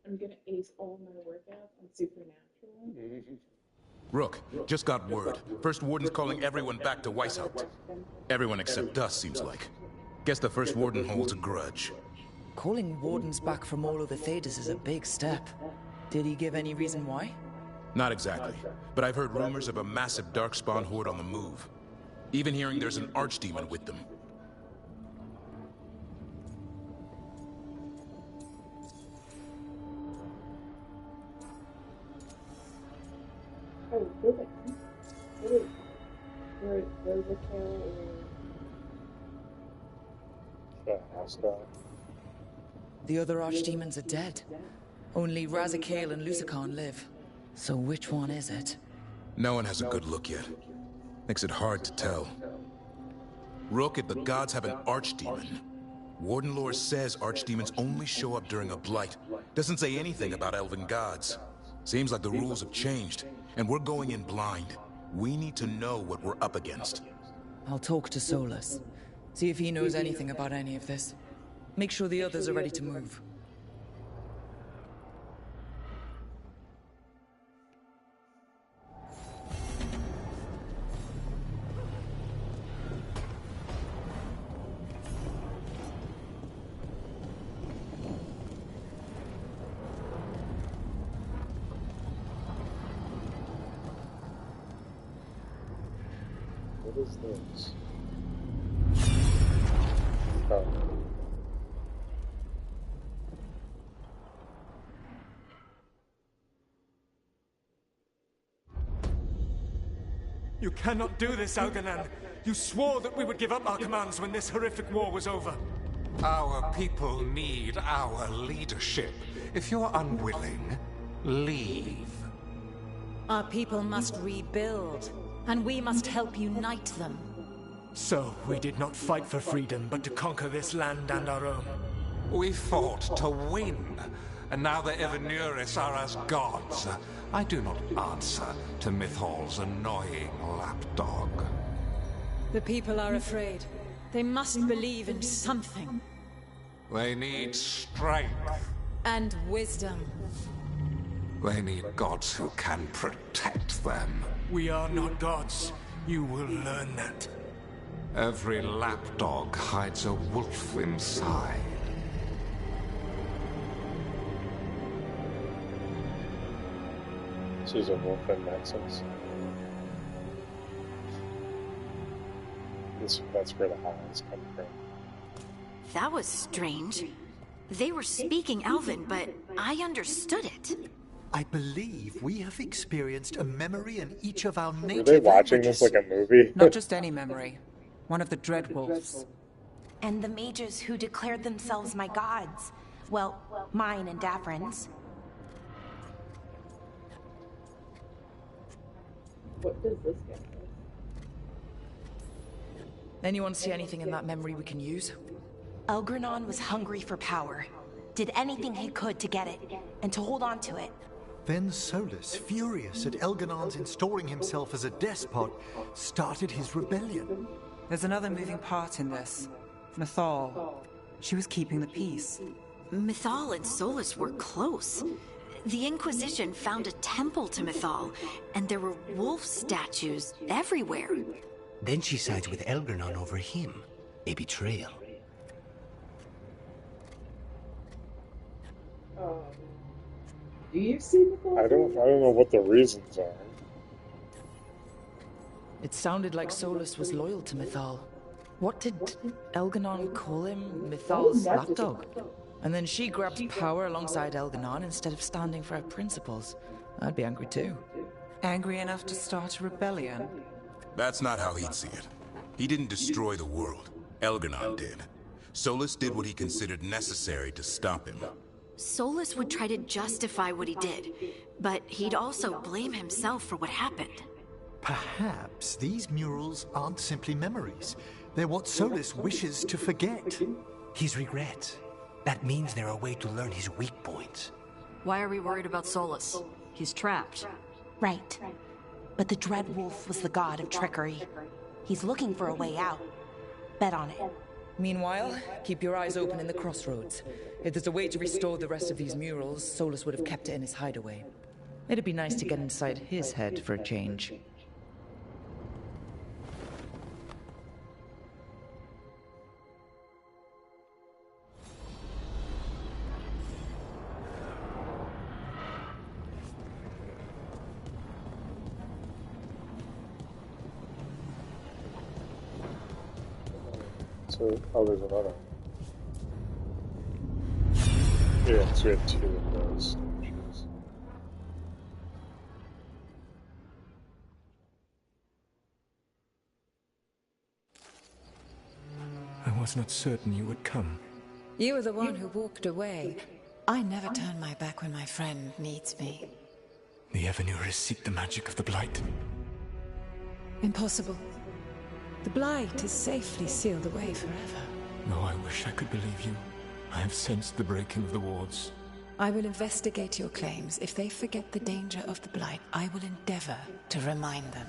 I'm gonna ace all my workouts on Supernatural. Rook, just got word. First Warden's calling everyone back to Weishaupt. Everyone except us, seems like. Guess the First Warden holds a grudge. Calling wardens back from all over Thedas is a big step. Did he give any reason why? Not exactly, but I've heard rumors of a massive Darkspawn horde on the move. Even hearing there's an archdemon with them. Oh, perfect. Wait, Rosakill or... The other archdemons are dead. Only Razakale and Lusakhan live. So which one is it? No one has a good look yet. Makes it hard to tell. Rook, if the gods have an archdemon, Warden lore says archdemons only show up during a blight. Doesn't say anything about elven gods. Seems like the rules have changed, and we're going in blind. We need to know what we're up against. I'll talk to Solus. See if he knows anything about any of this. Make sure the others are ready to move. What is this? Oh. You cannot do this, Elganan. You swore that we would give up our commands when this horrific war was over. Our people need our leadership. If you're unwilling, leave. Our people must rebuild, and we must help unite them. So, we did not fight for freedom, but to conquer this land and our own. We fought to win, and now the Evanuris are as gods. I do not answer to Mythal's annoying lapdog. The people are afraid. They must believe in something. They need strength. And wisdom. They need gods who can protect them. We are not gods. You will learn that. Every lapdog hides a wolf inside. She's a wolf in Nexus. That's where the howls come from. That was strange. They were speaking Elven, but I understood it. I believe we have experienced a memory in each of our native Were they watching languages. this like a movie? Not just any memory. One of the Dreadwolves. And the mages who declared themselves my gods. Well, mine and Davrin's. What does this get? Anyone see anything in that memory we can use? Elgranon was hungry for power. Did anything he could to get it, and to hold on to it. Then Solus, furious at Elganon's installing himself as a despot, started his rebellion. There's another moving part in this. Mythal. She was keeping the peace. Mythal and Solus were close. The Inquisition found a temple to Mythal, and there were wolf statues everywhere. Then she sides with Elgranon over him. A betrayal. Do you see the I don't know what the reasons are. It sounded like Solus was loyal to Mythal. What did Elganon call him? Mythal's lapdog? And then she grabbed power alongside Elganon instead of standing for her principles. I'd be angry too. Angry enough to start a rebellion? That's not how he'd see it. He didn't destroy the world. Elganon did. Solus did what he considered necessary to stop him. Solus would try to justify what he did, but he'd also blame himself for what happened. Perhaps these murals aren't simply memories. They're what Solus wishes to forget. His regrets. That means they're a way to learn his weak points. Why are we worried about Solus? He's trapped. Right. But the Dreadwolf was the god of trickery. He's looking for a way out. Bet on it. Meanwhile, keep your eyes open in the crossroads. If there's a way to restore the rest of these murals, Solus would have kept it in his hideaway. It'd be nice to get inside his head for a change. So, oh, there's another. Yeah, so we have two of those statues. I was not certain you would come. You were the one who walked away. I never turn my back when my friend needs me. The Evanuris seek the magic of the Blight. Impossible. The Blight is safely sealed away forever. No, I wish I could believe you. I have sensed the breaking of the wards. I will investigate your claims. If they forget the danger of the Blight, I will endeavor to remind them.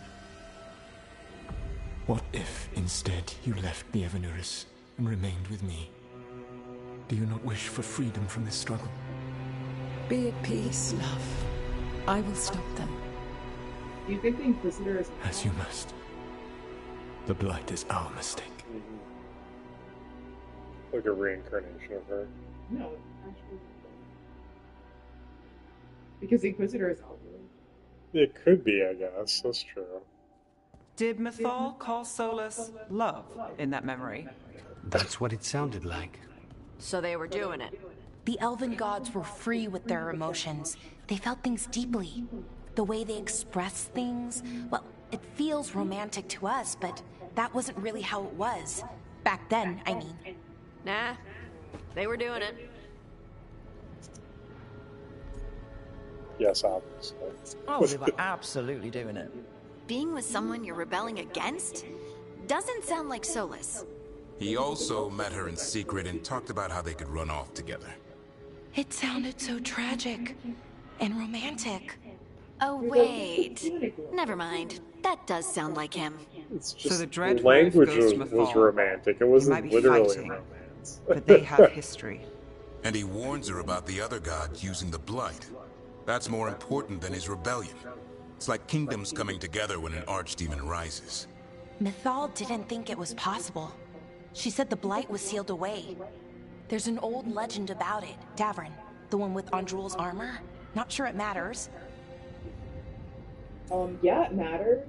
What if, instead, you left the Evanuris and remained with me? Do you not wish for freedom from this struggle? Be at peace, love. I will stop them. Do you think the Inquisitor is... As you must. The Blight is our mistake. Like a reincarnation of her. No, actually. Because the Inquisitor is elderly. It could be, I guess. That's true. Did Mythal call Solus love in that memory? That's what it sounded like. So they were doing it. The elven gods were free with their emotions. They felt things deeply. The way they expressed things, well, It feels romantic to us, but that wasn't really how it was. Back then, I mean. Nah, they were doing it. Yes, obviously. Oh, they were absolutely doing it. Being with someone you're rebelling against doesn't sound like Solus. He also met her in secret and talked about how they could run off together. It sounded so tragic and romantic. Oh, wait. Never mind. That does sound like him. It's just So the Dread language Wolf goes to was Mythal. romantic. It They might wasn't be literally fighting, romance. but they have history. And he warns her about the other gods using the Blight. That's more important than his rebellion. It's like kingdoms coming together when an archdemon rises. Mythal didn't think it was possible. She said the Blight was sealed away. There's an old legend about it. Davrin, the one with Andrul's armor. Not sure it matters. Yeah, it matters.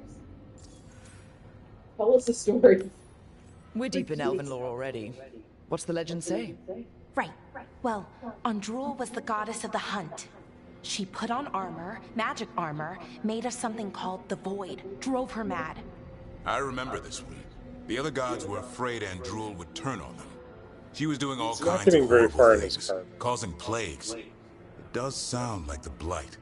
Tell us the story. We're deep in elven lore already. What's the legend say? Right. Well, Andrul was the goddess of the hunt. She put on armor, magic armor, made of something called the Void. Drove her mad. I remember this one. The other gods were afraid Andrul would turn on them. She was doing all It's not kinds getting of very horrible far in this things, part. causing plagues. It does sound like the Blight.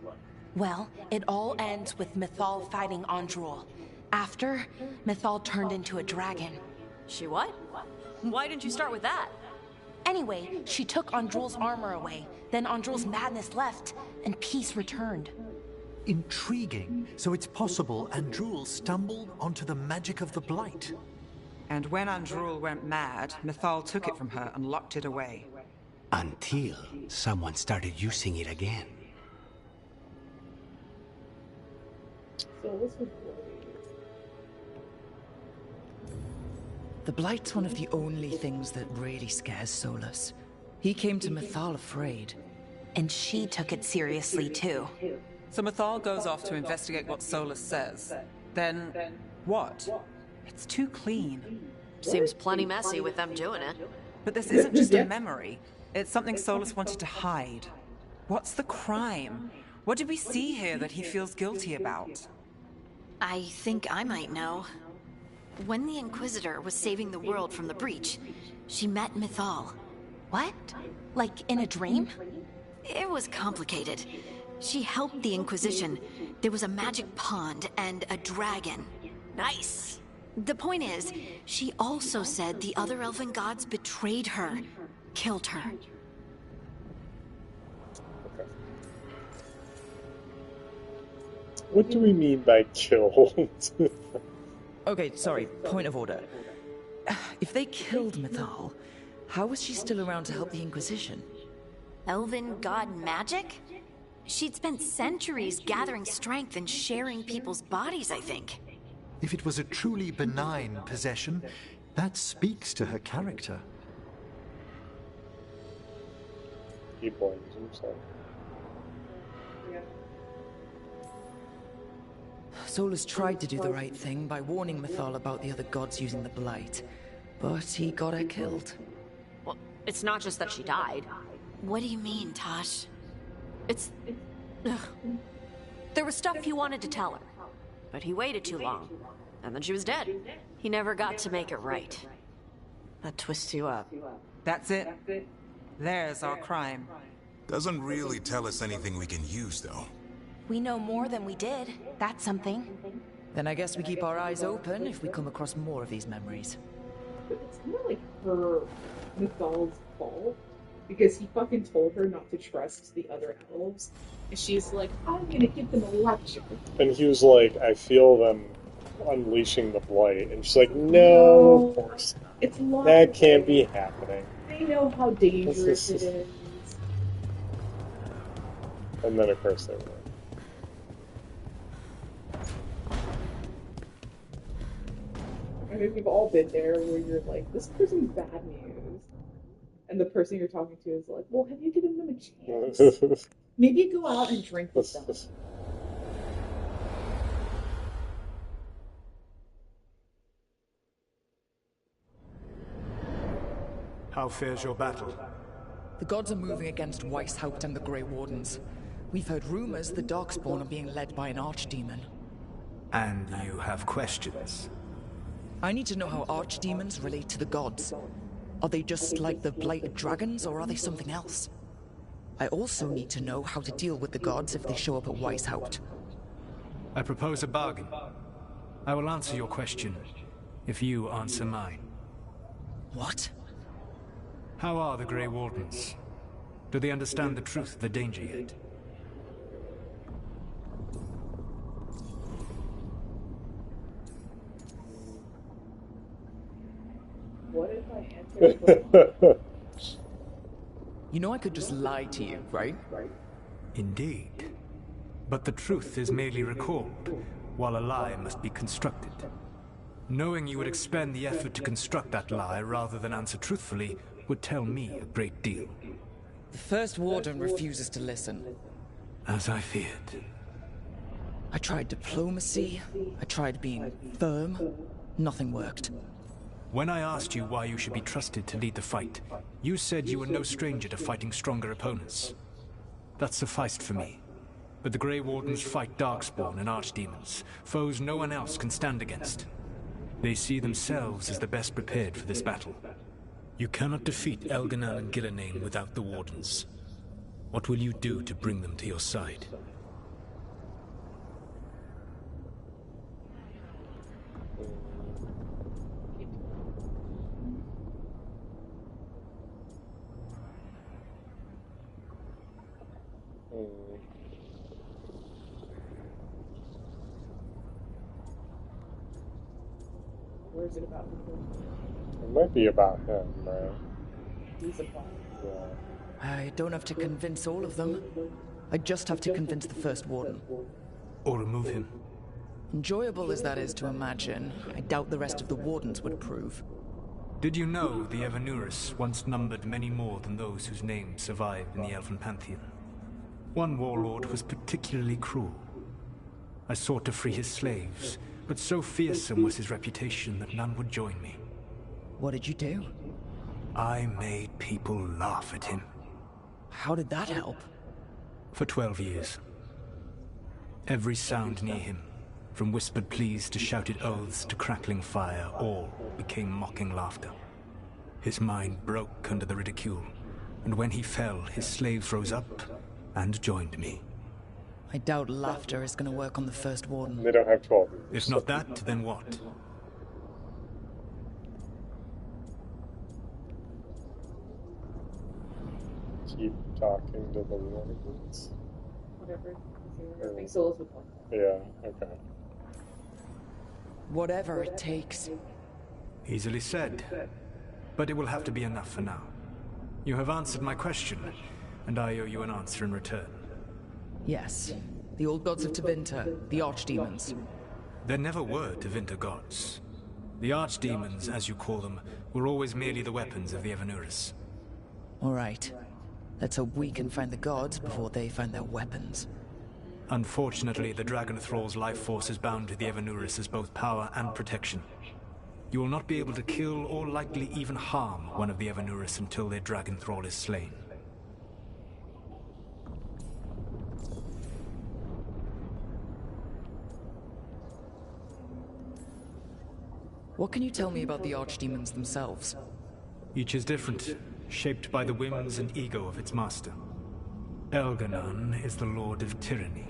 Well, it all ends with Mythal fighting Andrul. After, Mythal turned into a dragon. She what? Why didn't you start with that? Anyway, she took Andrul's armor away. Then Andrul's madness left, and peace returned. Intriguing. So it's possible Andrul stumbled onto the magic of the Blight. And when Andrul went mad, Mythal took it from her and locked it away. Until someone started using it again. The Blight's one of the only things that really scares Solus. He came to Mythal afraid. And she took it seriously, too. So Mythal goes off to investigate what Solus says. Then, what? It's too clean. Seems plenty messy with them doing it. But this isn't just a memory. It's something Solus wanted to hide. What's the crime? What did we see here that he feels guilty about? I think I might know. When the Inquisitor was saving the world from the breach, she met Mythal. What? Like in a dream? It was complicated. She helped the Inquisition. There was a magic pond and a dragon. Nice! The point is, she also said the other elven gods betrayed her, killed her. What do we mean by killed? Okay, sorry, point of order. If they killed Mythal, how was she still around to help the Inquisition? Elven god magic? She'd spent centuries gathering strength and sharing people's bodies, I think. If it was a truly benign possession, that speaks to her character. He blames himself. Solus tried to do the right thing by warning Mythal about the other gods using the Blight, but he got her killed. Well, it's not just that she died. What do you mean, Tosh? It's... Ugh. There was stuff he wanted to tell her, but he waited too long, and then she was dead. He never got to make it right. That twists you up. That's it. There's our crime. Doesn't really tell us anything we can use, though. We know more than we did. That's something. Then I guess we keep our eyes open if we come across more of these memories. But it's kind of like her, Mythal's fault, because he fucking told her not to trust the other elves, and she's like, I'm gonna give them a lecture. And he was like, I feel them unleashing the Blight, and she's like, no, of course not. It's logical. That can't be happening. They know how dangerous it is. And then of course they were. I mean, we've all been there where you're like, this person's bad news. And the person you're talking to is like, well, have you given them a chance? Maybe go out and drink with them. How fares your battle? The gods are moving against Weishaupt and the Grey Wardens. We've heard rumors the Darkspawn are being led by an archdemon. And you have questions? I need to know how archdemons relate to the gods. Are they just like the blighted dragons, or are they something else? I also need to know how to deal with the gods if they show up at Weishaupt. I propose a bargain. I will answer your question if you answer mine. What? How are the Grey Wardens? Do they understand the truth of the danger yet? What if I answer? You know I could just lie to you, right? Indeed. But the truth is merely recalled, while a lie must be constructed. Knowing you would expend the effort to construct that lie rather than answer truthfully would tell me a great deal. The First Warden refuses to listen. As I feared. I tried diplomacy, I tried being firm. Nothing worked. When I asked you why you should be trusted to lead the fight, you said you were no stranger to fighting stronger opponents. That sufficed for me. But the Grey Wardens fight Darkspawn and Archdemons, foes no one else can stand against. They see themselves as the best prepared for this battle. You cannot defeat Elganon and Gillenane without the Wardens. What will you do to bring them to your side? Or is it about him? It might be about him, right? He's a part. Yeah. I don't have to convince all of them. I just have to convince the First Warden. Or remove him. Enjoyable as that is to imagine, I doubt the rest of the Wardens would approve. Did you know the Evanurus once numbered many more than those whose names survive in the Elven Pantheon? One warlord was particularly cruel. I sought to free his slaves, but so fearsome was his reputation that none would join me. What did you do? I made people laugh at him. How did that help? For 12 years. Every sound near him, from whispered pleas to shouted oaths to crackling fire, all became mocking laughter. His mind broke under the ridicule, and when he fell, his slaves rose up and joined me. I doubt laughter is going to work on the First Warden. They don't have 12. If not that, then what? Keep talking to the Wardens. Whatever. I think Solus would want that. Yeah, okay. Whatever it takes. Easily said. But it will have to be enough for now. You have answered my question, and I owe you an answer in return. Yes. The old gods of Tevinter, the archdemons. There never were Tevinter gods. The archdemons, as you call them, were always merely the weapons of the Evanurus. All right. Let's hope we can find the gods before they find their weapons. Unfortunately, the Dragon Thrall's life force is bound to the Evanurus as both power and protection. You will not be able to kill or likely even harm one of the Evanurus until their Dragon Thrall is slain. What can you tell me about the archdemons themselves? Each is different, shaped by the whims and ego of its master. Elganon is the Lord of Tyranny.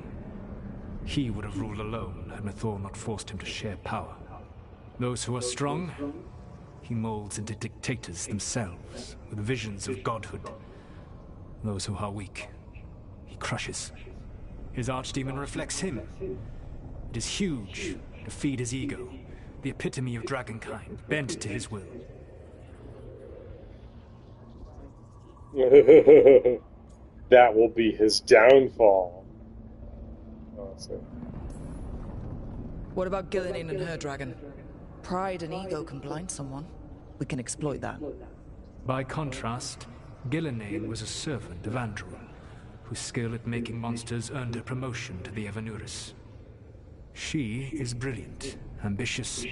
He would have ruled alone had Mythal not forced him to share power. Those who are strong, he molds into dictators themselves, with visions of godhood. Those who are weak, he crushes. His archdemon reflects him. It is huge to feed his ego, the epitome of dragonkind, bent to his will. That will be his downfall. Awesome. What about Gillenane and her dragon? Pride and ego can blind someone. We can exploit that. By contrast, Gillenane was a servant of Andral, whose skill at making monsters earned her promotion to the Evanurus. She is brilliant, ambitious,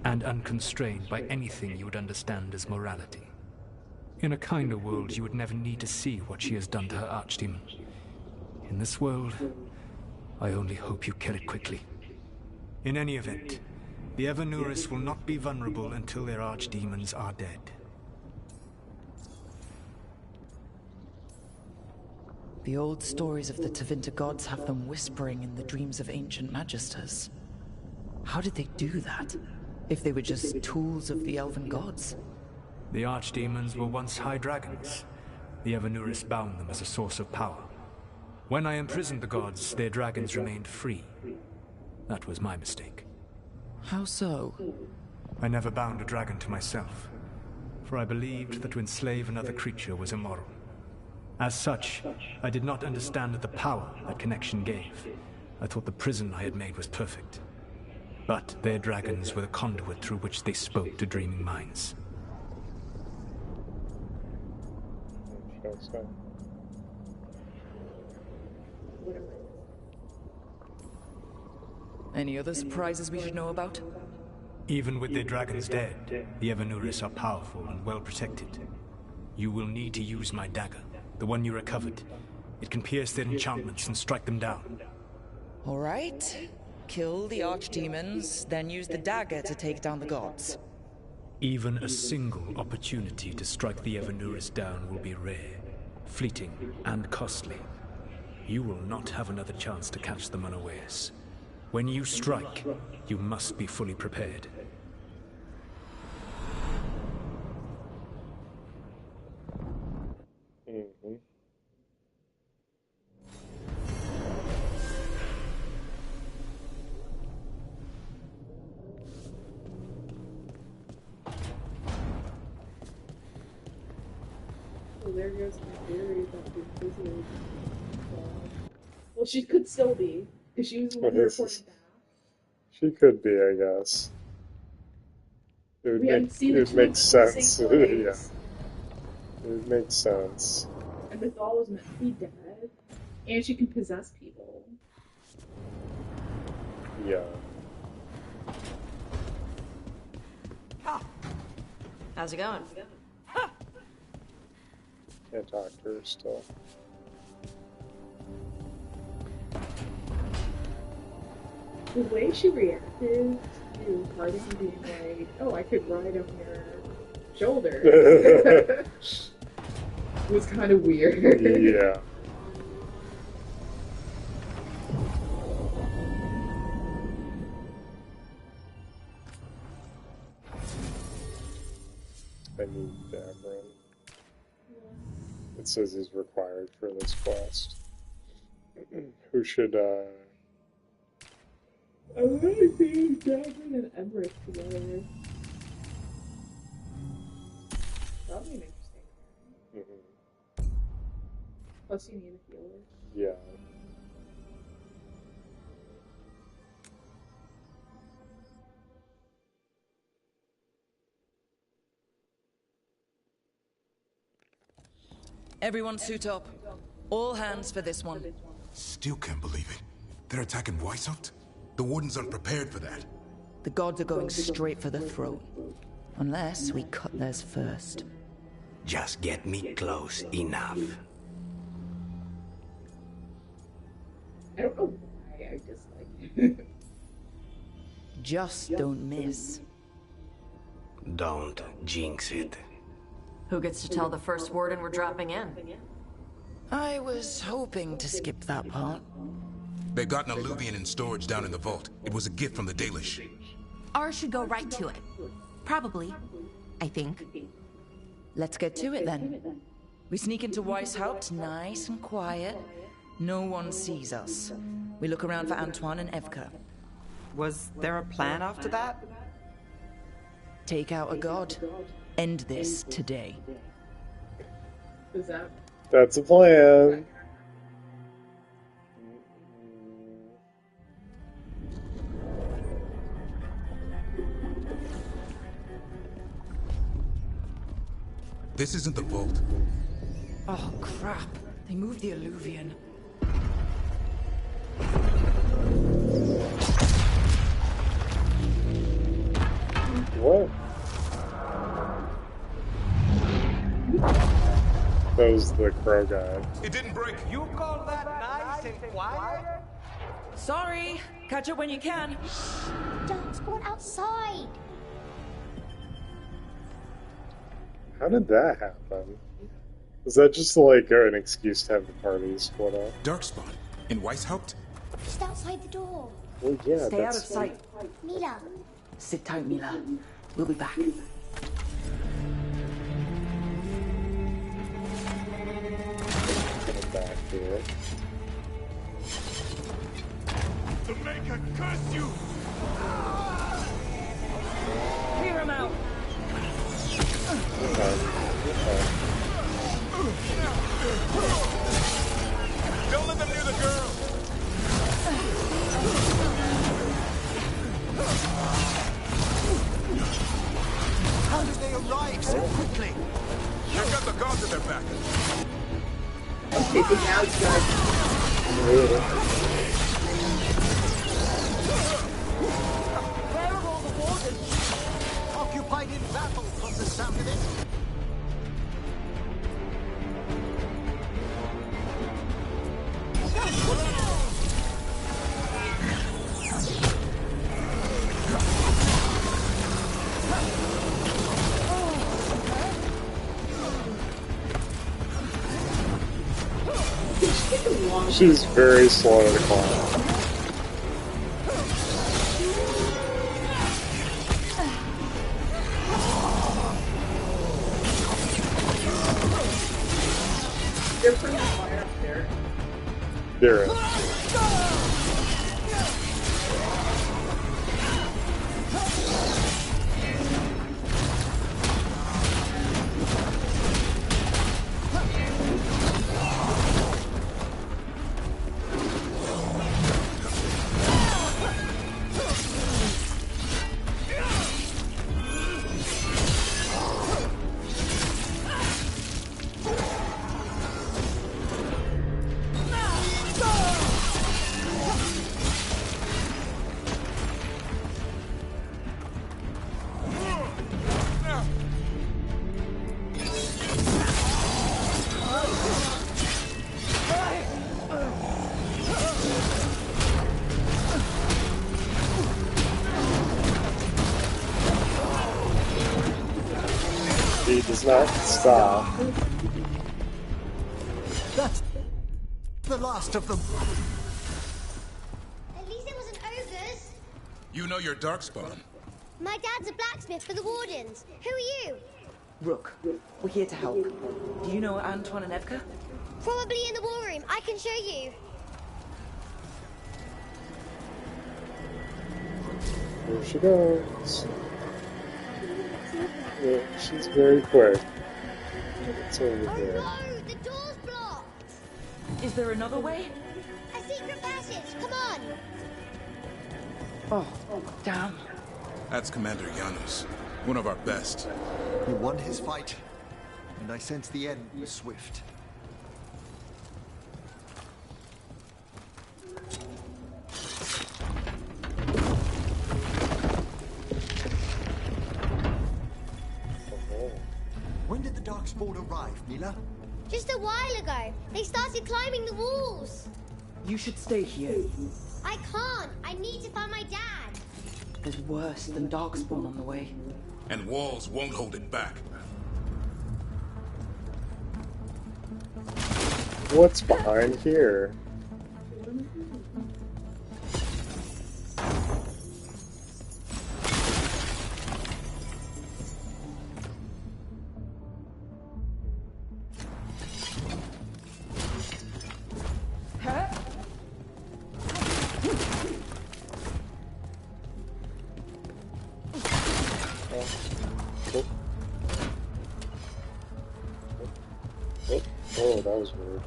and unconstrained by anything you would understand as morality. In a kinder world, you would never need to see what she has done to her archdemon. In this world, I only hope you kill it quickly. In any event, the Evanuris will not be vulnerable until their archdemons are dead. The old stories of the Tevinter gods have them whispering in the dreams of ancient magisters. How did they do that, if they were just tools of the elven gods? The archdemons were once high dragons. The Evanuris bound them as a source of power. When I imprisoned the gods, their dragons remained free. That was my mistake. How so? I never bound a dragon to myself, for I believed that to enslave another creature was immoral. As such, I did not understand the power that connection gave. I thought the prison I had made was perfect. But their dragons were the conduit through which they spoke to dreaming minds. Any other surprises we should know about? Even with their dragons dead, the Evanuris are powerful and well protected. You will need to use my dagger, the one you recovered. It can pierce their enchantments and strike them down. All right. Kill the archdemons, then use the dagger to take down the gods. Even a single opportunity to strike the Evanuris down will be rare, fleeting, and costly. You will not have another chance to catch them unawares. When you strike, you must be fully prepared. There goes my theory about being prisoners. Well, she could still be, because she was the one who reported back. She could be, I guess. It would make sense. Yeah. It would make sense. And Mythal was meant to be dead, and she can possess people. Yeah. How's it going? Can't talk to her still. The way she reacted to Harding being like, "Oh, I could ride on your shoulder," was kind of weird. Yeah. I need Davron. It says he's required for this quest. Who should, I want to see Davron and Emmerich together. That'll be an interesting pairing. Plus you need a healer. Yeah. Everyone suit up. All hands for this one. Still can't believe it. They're attacking Weishaupt? The Wardens aren't prepared for that. The gods are going straight for the throat. Unless we cut theirs first. Just get me close enough. I don't know why, I just like Just don't miss. Don't jinx it. Who gets to tell the first warden we're dropping in? I was hoping to skip that part. They've got an alluvian in storage down in the vault. It was a gift from the Dalish. Ours should go right to it. Probably. I think. Let's get to it then. We sneak into Weishaupt nice and quiet. No one sees us. We look around for Antoine and Evka. Was there a plan after that? Take out a god. End this today. Is that? That's a plan. This isn't the vault. Oh, crap. They moved the alluvian. What? That was the crow guy. It didn't break. You call that nice and quiet? Sorry. Catch up when you can. Don't spawn outside. How did that happen? Is that just like an excuse to have the party split up? Darkspawn. And Weishaupt? Just outside the door. Well, yeah, Stay out of sight. Mila. Sit tight, Mila. We'll be back. Come back here. The Maker curse you! Clear him out. Don't let them near the girl! How did they arrive so quickly? Check out the gods at their back. Okay, big outs, guys. Where are all the wardens? Occupied in battle from the sound of it. She's very slow to climb. They're putting the fire up there. There. He does not stop. That's the last of them. At least it wasn't ogres. You know your Darkspawn. My dad's a blacksmith for the Wardens. Who are you? Rook, we're here to help. Do you know Antoine and Evka? Probably in the war room. I can show you. Here she goes. Yeah, she's very quick. It's over there. No, the door's blocked. Is there another way? A secret passage. Come on. Oh, damn. That's Commander Janos, one of our best. He won his fight, and I sense the end was swift. When did the Darkspawn arrive, Mila? Just a while ago. They started climbing the walls. You should stay here. I can't. I need to find my dad. There's worse than Darkspawn on the way. And walls won't hold it back. What's behind here? Oh, that was weird.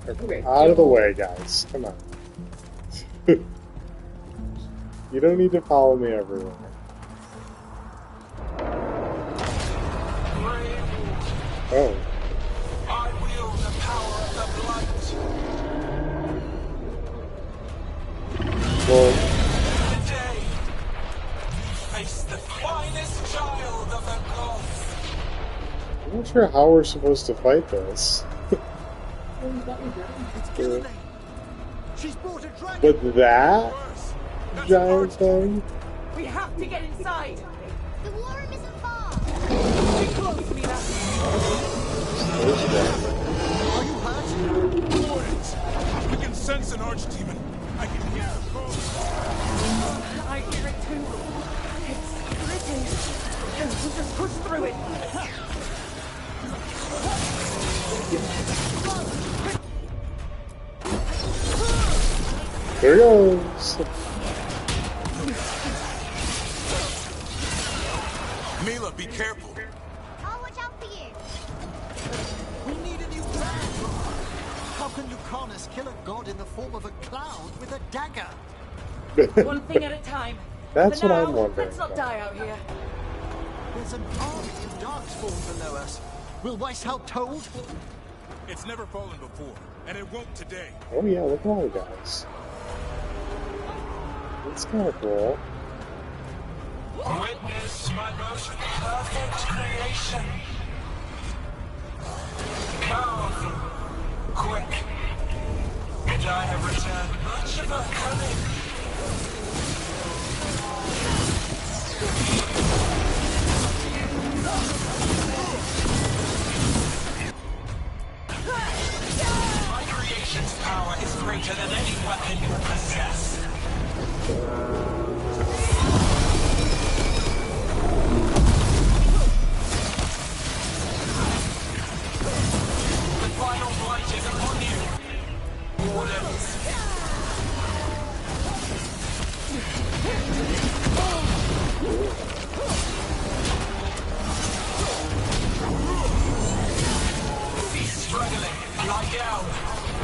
Okay, out of the way, guys. Come on. You don't need to follow me everywhere. Oh. I wield the power of the blight. Well, Today, face the finest child of the gods. I'm not sure how we're supposed to fight this. She's brought a dragon. With that giant thing? We have to get inside. The war room isn't far. Stay close, Mila. Are you hurt? Warrens! We can sense an archdemon. I can hear it. I hear it too. It's splitting. We'll just push through it. There he goes. Mila, be careful. I'll watch out for you. We need a new plan. How can Lucanus kill a god in the form of a cloud with a dagger? One thing at a time. That's For what now, I'm wondering. let's not die out here. There's an army in Darkspawn below us. Will Weishaupt hold? It's never fallen before, and it won't today. Oh yeah, look at all the guys. That's kind of cool. Witness my most perfect creation. Powerful, quick, and I have returned much of her cunning. My creation's power is greater than any weapon you possess. The final blight is upon you, Wardens. Be struggling, lie down.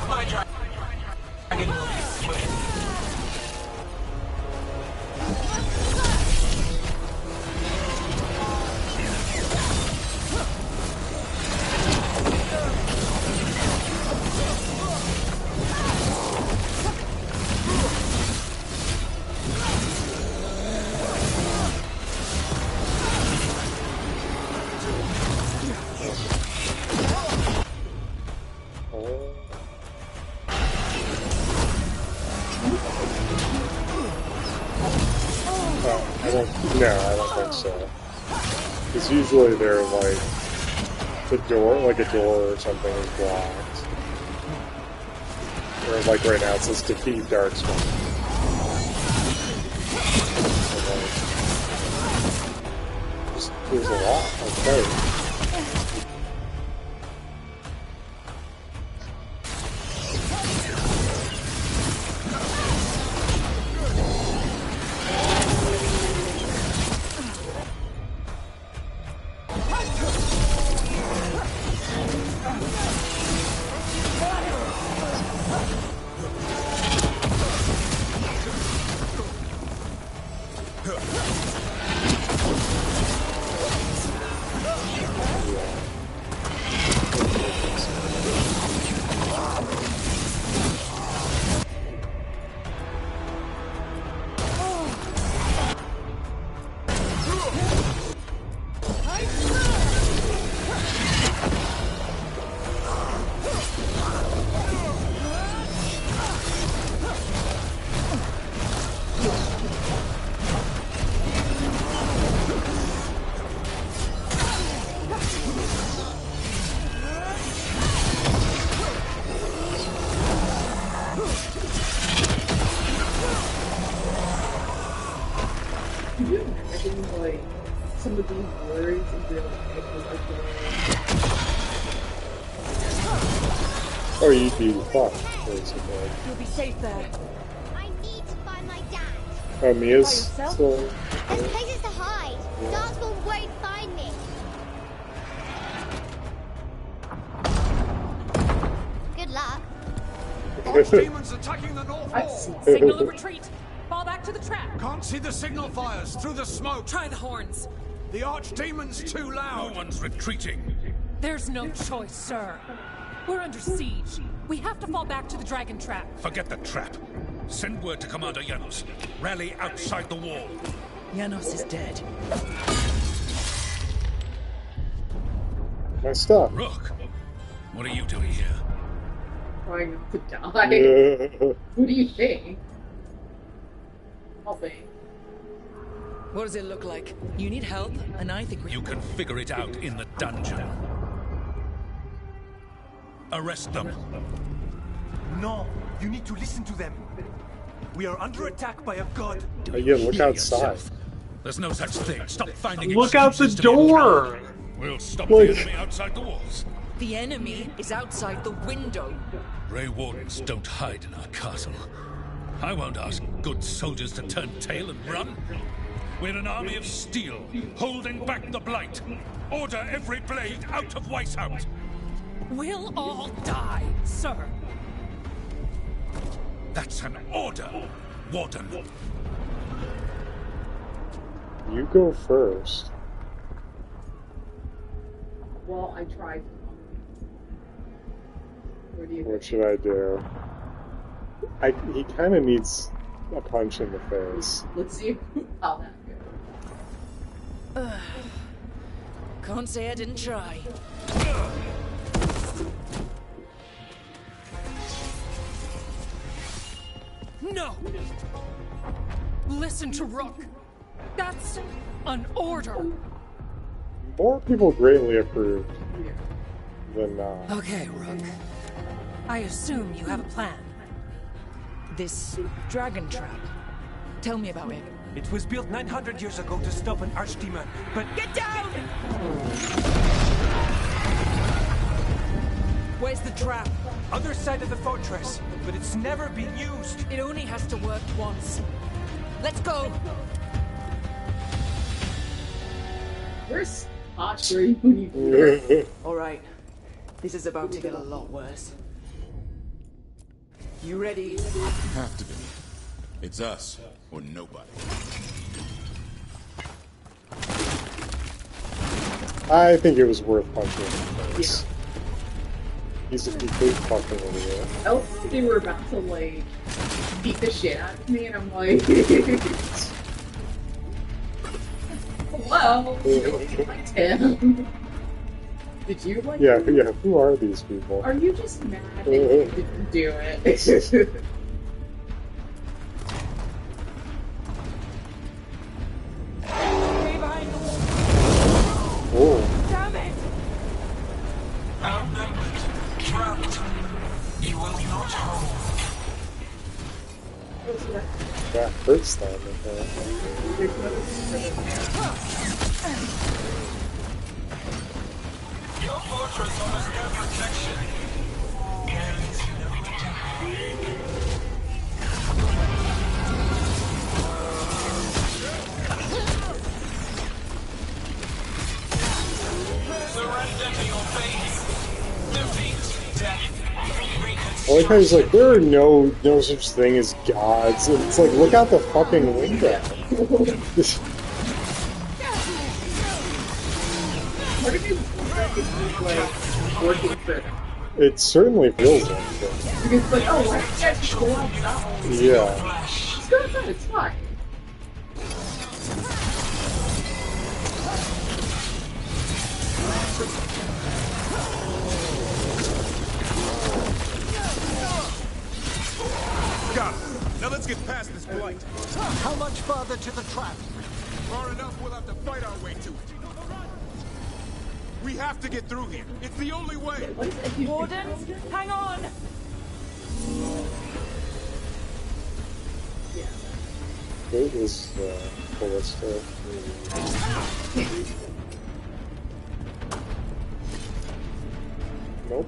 My dragon will be swift. No, I don't think so. Because usually they're like, the door, like a door or something is blocked. Or like right now it says defeat Darkspawn. There's a lot of code. Some of these words in real life was like, or you'd be fucked, basically. You'll be safe there. I need to find my dad. Oh, Mia's By yourself? still... There's places to hide. Darkspawn won't find me. Good luck. Archdemons attacking the north wall. Signal a retreat. Fall back to the trap. Can't see the signal fires through the smoke. Try the horns. The Archdemon's too loud. No one's retreating. There's no choice, sir. We're under siege. We have to fall back to the dragon trap. Forget the trap. Send word to Commander Janos. Rally outside the wall. Janos is dead. my stuff. Rook, what are you doing here? Trying not to die. What do you think? Help me. What does it look like? You need help, and I think You can figure it out in the dungeon. Arrest them. No, you need to listen to them. We are under attack by a god. Yeah, look outside. There's no such thing. Stop finding Look out the excuses to be door! cowardly. We'll stop Like- the enemy outside the walls. The enemy is outside the window. Grey Wardens don't hide in our castle. I won't ask good soldiers to turn tail and run. We're an army of steel, holding back the Blight. Order every blade out of Weishaupt. We'll all die, sir. That's an order, Warden. You go first. Well, I tried. What do you What should I do? He kind of needs a punch in the face. Let's see how that goes. Can't say I didn't try. No! Listen to Rook. That's an order. More people greatly approved than Okay, Rook. I assume you have a plan. This dragon trap. Tell me about it. It was built 900 years ago to stop an archdemon, but... Get down! Where's the trap? Other side of the fortress, but it's never been used. It only has to work once. Let's go! Where's Tosh? Where you need Alright. This is about to get a lot worse. You ready? Have to be. It's us, or nobody. I think it was worth punching in the face. He's a complete fucking idiot. Else they were about to like beat the shit out of me, and I'm like, hello, you liked him. Did you like? Yeah, him? yeah. Who are these people? Are you just mad that you didn't do it? Oh. Damn it! Outnumbered, trapped. You will not hold. That hurts them. Your fortress almost no protection. Carries no attack. Surrender to your fate. Defeat death. I like how he's like, there are no such thing as gods. And it's like, look out the fucking window. What if you like working for them? It certainly feels like it. Because like, oh, why can't you just go outside? Yeah. Just go outside, it's fine. Got it. Now let's get past this blight. How much farther to the trap? Far enough, we'll have to fight our way to it. We have to get through here. It's the only way. Wardens, hang on! It was ballistic. Nope.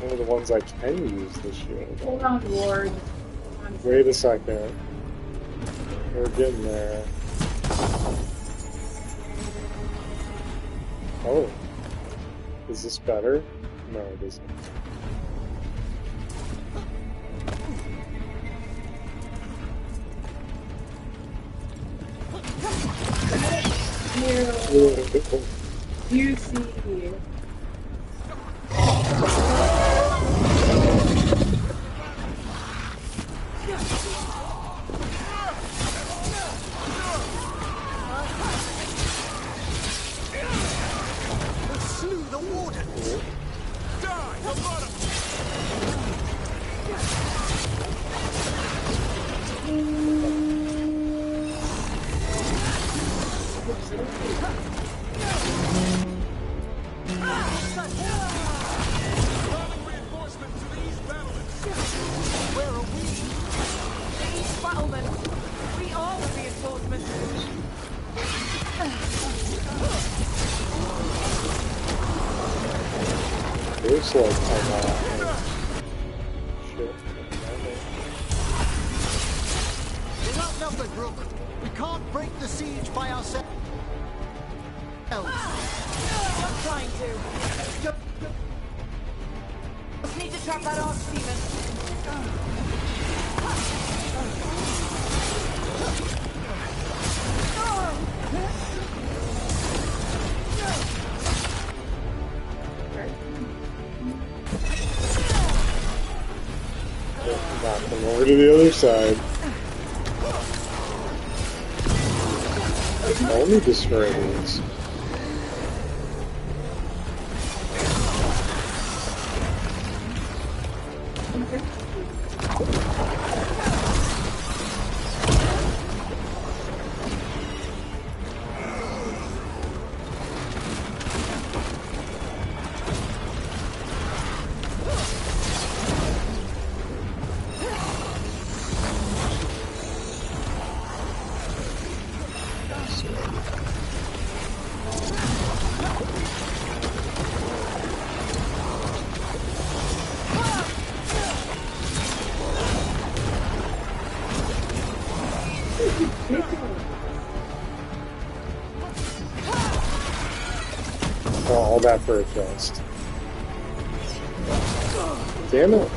One of the ones I can use this shield. Hold on, Ward. Wait a second. We're getting there. Oh. Is this better? No, it isn't. You see. Slew the warden. Die, the bottom. Where are we? East Battlement. We are the reinforcements. Looks like shit. We're outnumbered, Rook. We can't break the siege by ourselves. I'm trying to. Just need to trap that archdemon. Knock them over to the other side. Only destroy these. All that for a chest. Damn it.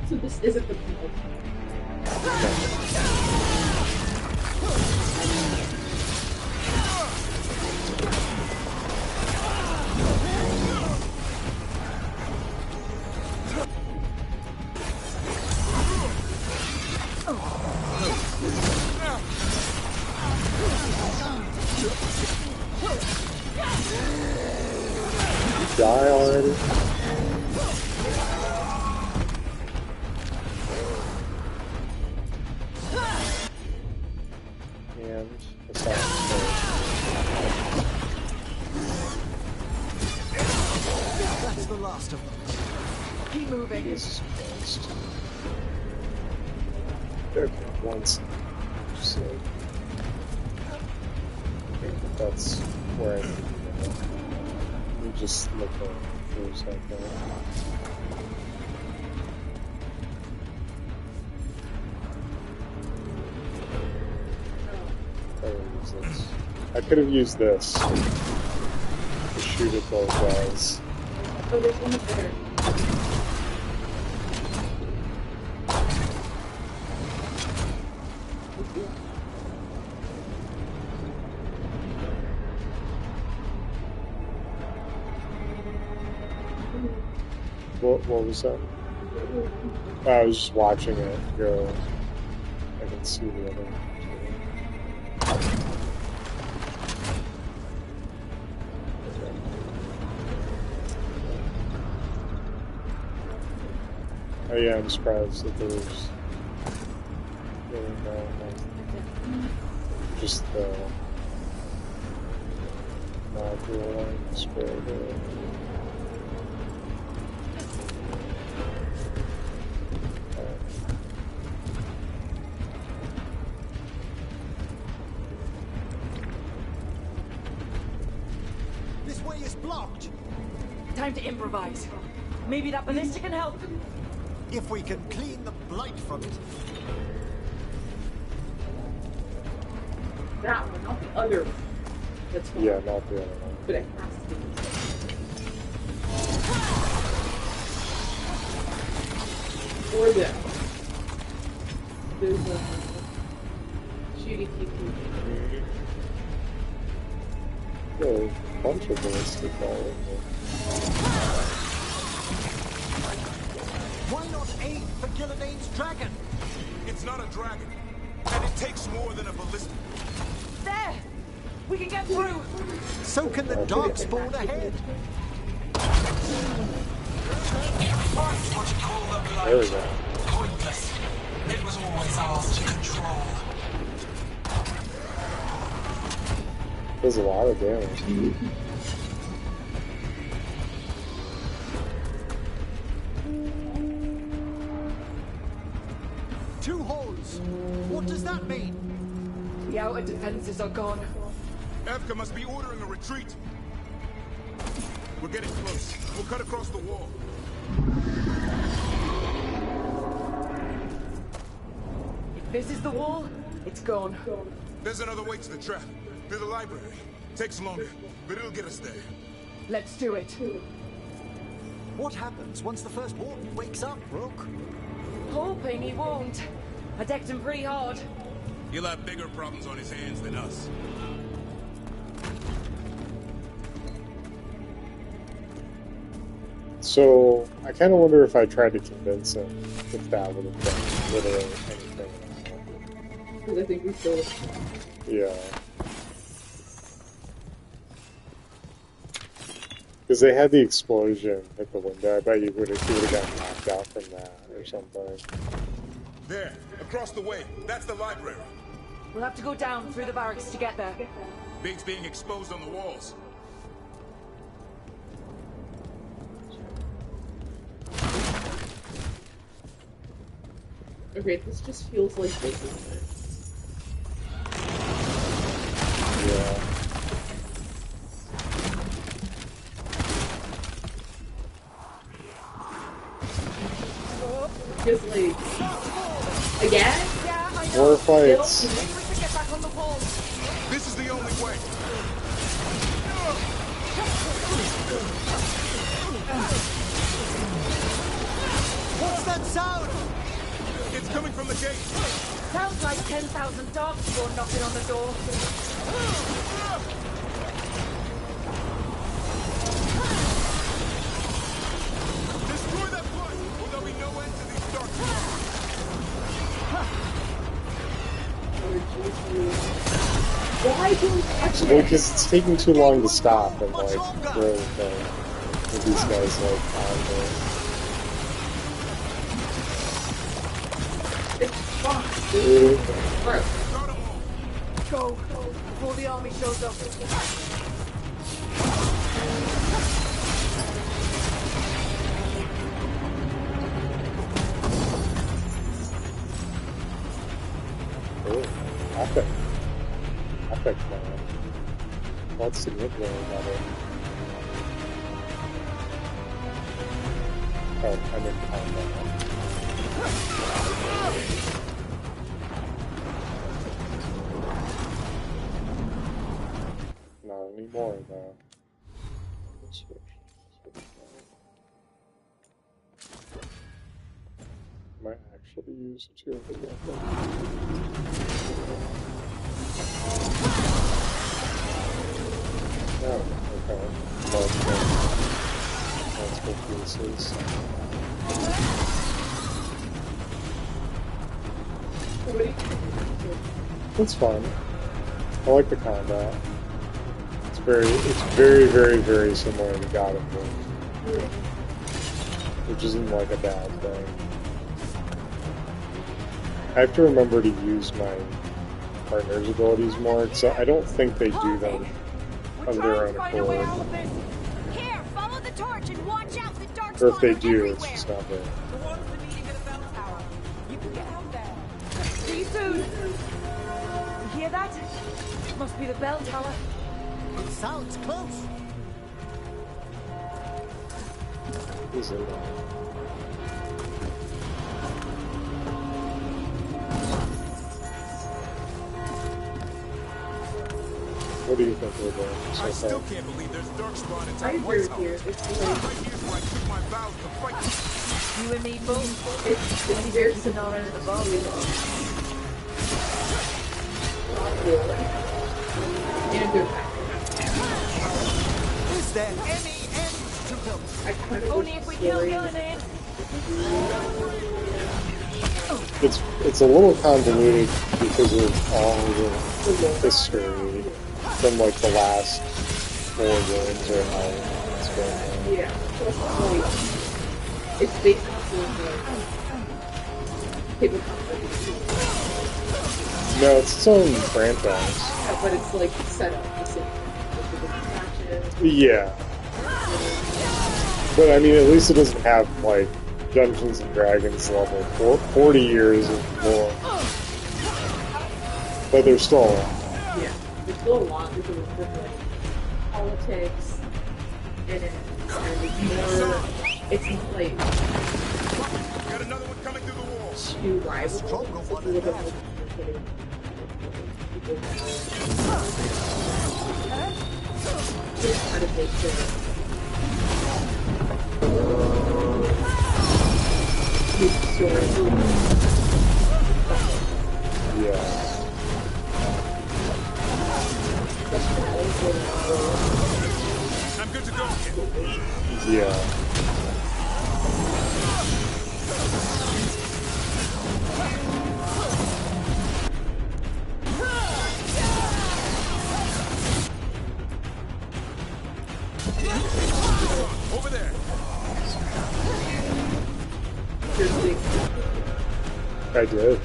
So this isn't the people. Die already? And That's the last of them. Keep moving. Jesus Christ. Okay, once. So, I think that's where I need to go. We just look through something. I could have used this to shoot at those guys. Oh, there's one up there. What was that? I was just watching it go. I can see the other. Oh yeah, I'm surprised that there's really know, just the module and spirit. This way is blocked. Time to improvise. Maybe that ballista can help. If we can clean the blight from it. That one, not the other one. That's fine. Yeah, not the other one. But it has to be. Or this. There's a shooting TP. There's a bunch of ballistic all in there. Why not aim for Gillidane's dragon? It's not a dragon, and it takes more than a ballista. There! We can get through! So can the Darkspawn ahead. What you call the blight. There we go. Pointless. It was always ours to control. There's a lot of damage. Two holes. What does that mean? The outer defenses are gone. Evka must be ordering a retreat. We're getting close. We'll cut across the wall. If this is the wall, it's gone. There's another way to the trap. Through the library. Takes longer, but it'll get us there. Let's do it. What happens once the first warden wakes up, Rook? Hoping he won't. I decked him pretty hard. He'll have bigger problems on his hands than us. So, I kind of wonder if I tried to convince him if that would have done literally anything. Because I think we still. Yeah. Because they had the explosion at the window. I bet he would have gotten knocked out from that or something. There, across the way. That's the library. We'll have to go down through the barracks to get there. Big's being exposed on the walls. Okay, this just feels like this, isn't it? Yeah. Just like again? More fights. This is the only way. What's that sound? It's coming from the gate. Sounds like 10,000 Darkspawn knocking on the door. Destroy that blood, or there'll be no end to these Darkspawn. Why do we Well, because it's taking too long to stop and like really thing with these guys like on there. Go, before the army shows up. Oh, epic. Epic, man. What's significantly better? Oh, I meant combat. Not anymore, though. Might actually use a 2 of the weapon. Oh, okay. Multiple pieces. That's fun. I like the combat. It's very, very similar to God of War. Which isn't like a bad thing. I have to remember to use my partner's abilities more, so I don't think they do them of their own accord. Here, follow the torch and watch out. The dark Or if they spawn do, everywhere. it's just not there. The one's the meeting at the bell tower. You can get out there. See you soon. You hear that? Must be the bell tower. It sounds close. Who's in there? What do you think we're doing? I still can't believe there's darkspawn inside I the agree White with you. House. It's Right like, here's where I took my vows to fight. You and me both. it's very similar to the volume. In a good way. Is there any end to them? I kind of Only if we kill Gillinan. It's a little convoluted because of all the history from like the last 4 games or how it's going on. Yeah, plus like it's basically tabletop. No, it's its own franchise. Yeah, but it's like set up the same with the different matches. Yeah. But I mean, at least it doesn't have like Dungeons and Dragons level 40 years of lore. But there's still a lot. Yeah, there's still a lot because of like politics in it, and it's like Got another one coming through the wall. two rivals. It's a little bit more complicated. Just try to make sure. Yeah. I'm good to go. Yeah. Over there. I did.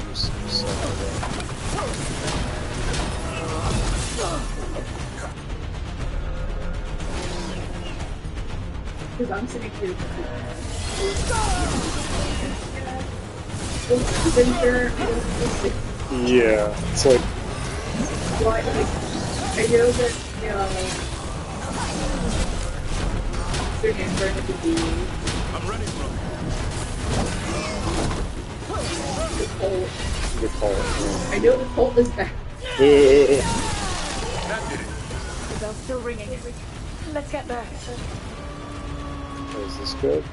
Because I'm sitting here. Yeah, it's like Why? Like, I know that their names are going to be. I'm ready, bro. the cult. I know the cult is back. That did it. The bell's still ringing. Let's get there. Oh, is this good?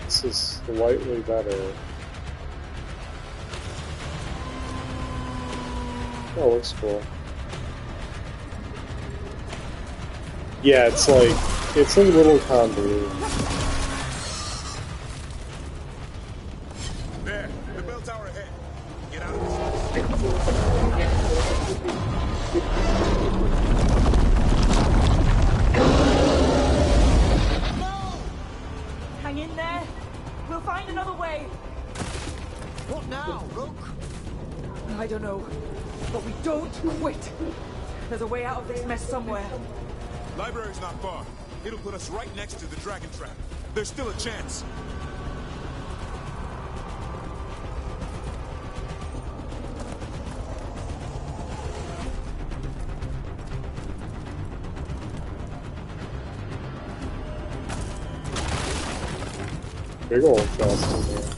This is slightly better. Oh, looks cool. Yeah, it's like, it's a little convoluted. There, the bell tower ahead. Get out of this. Hang in there. We'll find another way. What now, Rook? I don't know, but we don't quit. There's a way out of this mess somewhere. Library's not far. It'll put us right next to the dragon trap. There's still a chance. Big old chest in there.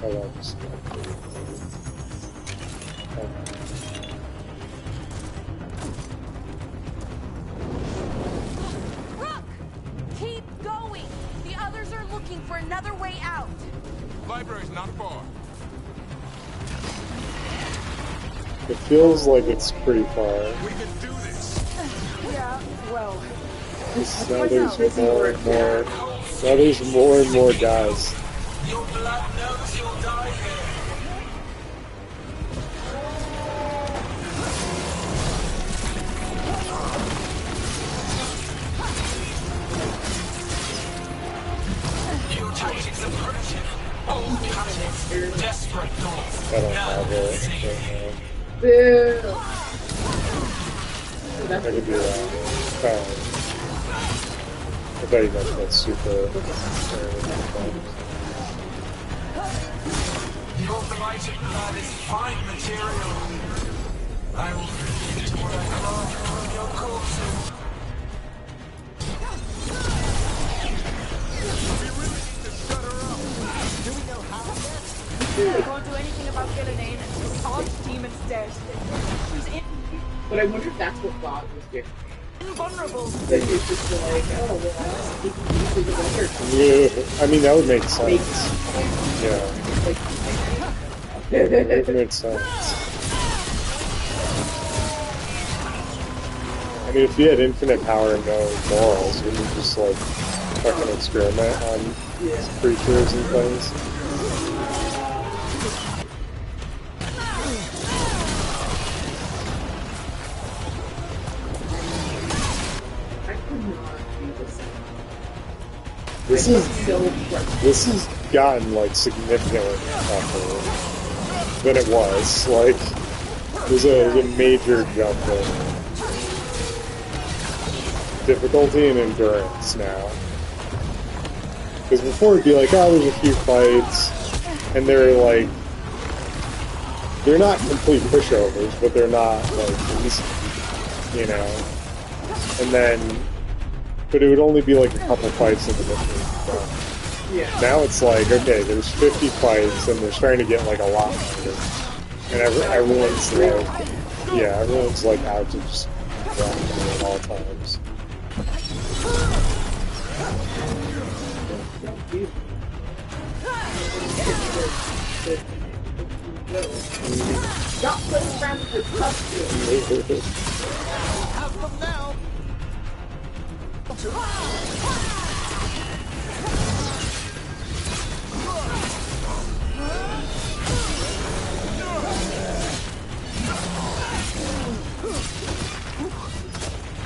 I love this stuff. Rook! Keep going! The others are looking for another way out. Library's not far. It feels like it's pretty far. We can do this. Yeah, well. Now there's more and more. Now there's more and more guys. Your blood knows you'll die here. I don't have it right Boo! now. I could do that. I bet you meant that super. Your blighted blood is fine material. I will feed what I love from your corpses. Do we know how yet? I can't do anything about Gillian until Archdemon's dead. She's in. But I wonder if that's what God was doing. Invulnerable. That he's just like, oh, well, I'm just taking you to the record. Yeah, I mean, that would make sense. Yeah. It would make sense. I mean, if you had infinite power and no morals, wouldn't you just, like, fucking experiment on creatures and things? This has gotten, like, significantly tougher than it was. Like, there's a major jump in difficulty and endurance now. Because before it'd be like, oh, there's a few fights, and they're like, they're not complete pushovers, but they're not, like, easy, you know? And then, but it would only be like a couple fights in the mission. Yeah. Now it's like, okay, there's 50 fights, and they're starting to get, like, a lot harder. And everyone's like, yeah, everyone's like out to just drop them at all times. Stop playing around with your costume. Have them now.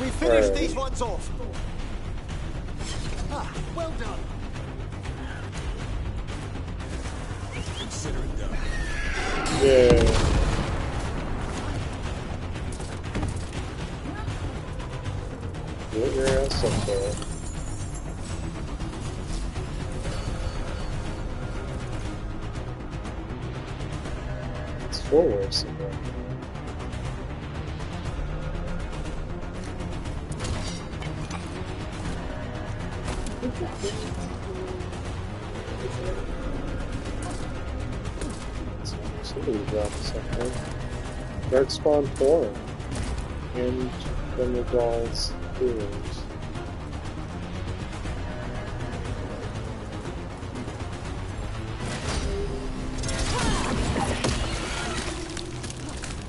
We finished these ones off. Ah, well done. Consider it done. Yeah. Get your ass up there. It's forward somewhere. Somebody dropped something. Darkspawn 4. And then the dolls heroes.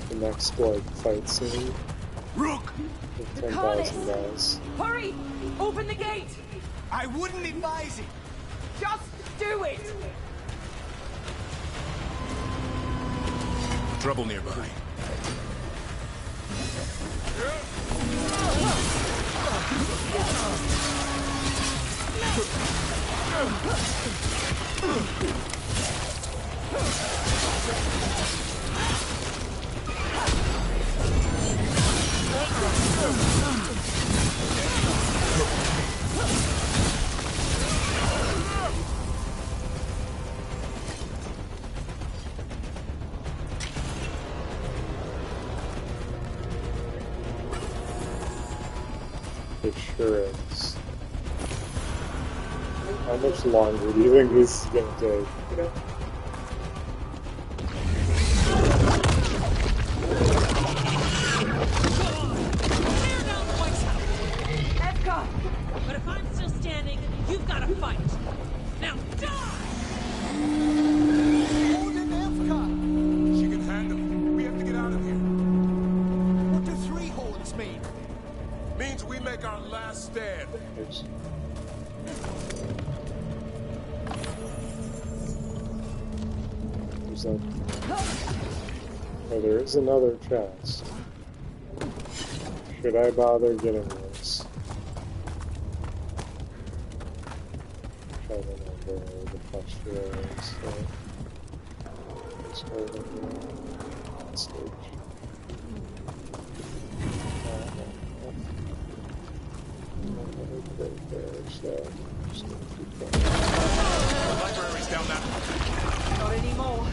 The next like fight scene. Rook! With 10,000 guys. Hurry! Open the gate! I wouldn't advise it. Just do it! Trouble nearby. It sure is. How much longer do you think this is gonna take? Edgar! But if I'm still standing, you've got to fight. Now die! She can handle it. We have to get out of here. What do 3 horns mean? Means we make our last stand. There's that. Oh, there is another chest. Should I bother getting this? I don't know where the question is. So. The library's down that. Not anymore.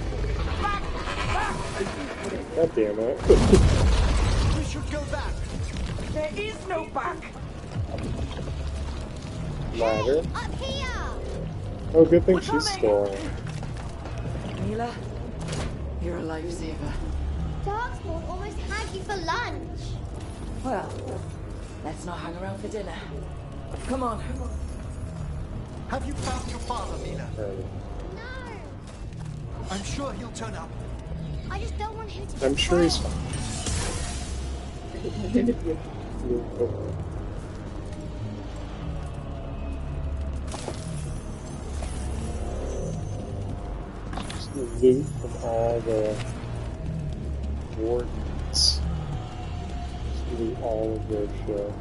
Back! Back! God damn it. We should go back. There is no back! Ladder. Up here! Oh, good thing she's still on. Mila, you're a lifesaver. Darkspawn almost had you for lunch. Well, let's not hang around for dinner. Come on. Have you found your father, Mila? No. I'm sure he'll turn up. I just don't want him to I'm be sure he's killed. fine. Just the loot from all the wardens. Just loot all of their shit.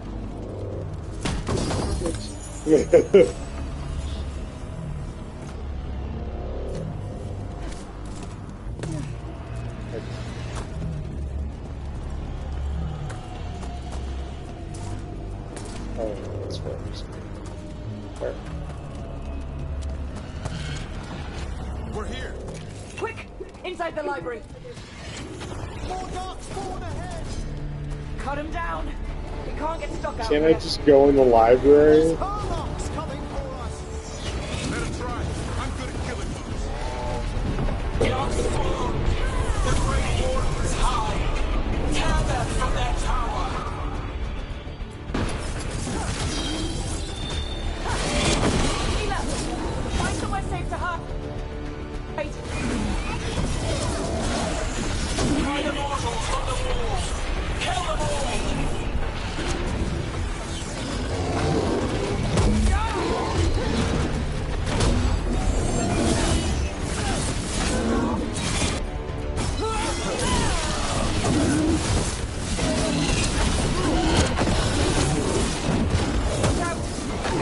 Oh, that's right. Where? We're here. Quick! Inside the library! More Darkspawn ahead! Cut him down! He can't get stuck out Can't there. I just go in the library? Harlock's coming for us! Let him try. I'm good at killing bugs. Darkspawn! The Great Wardens hide! Tear them from their tower! Mila! Find somewhere safe to hide! Wait! Find the mortals on the walls! Kill them all!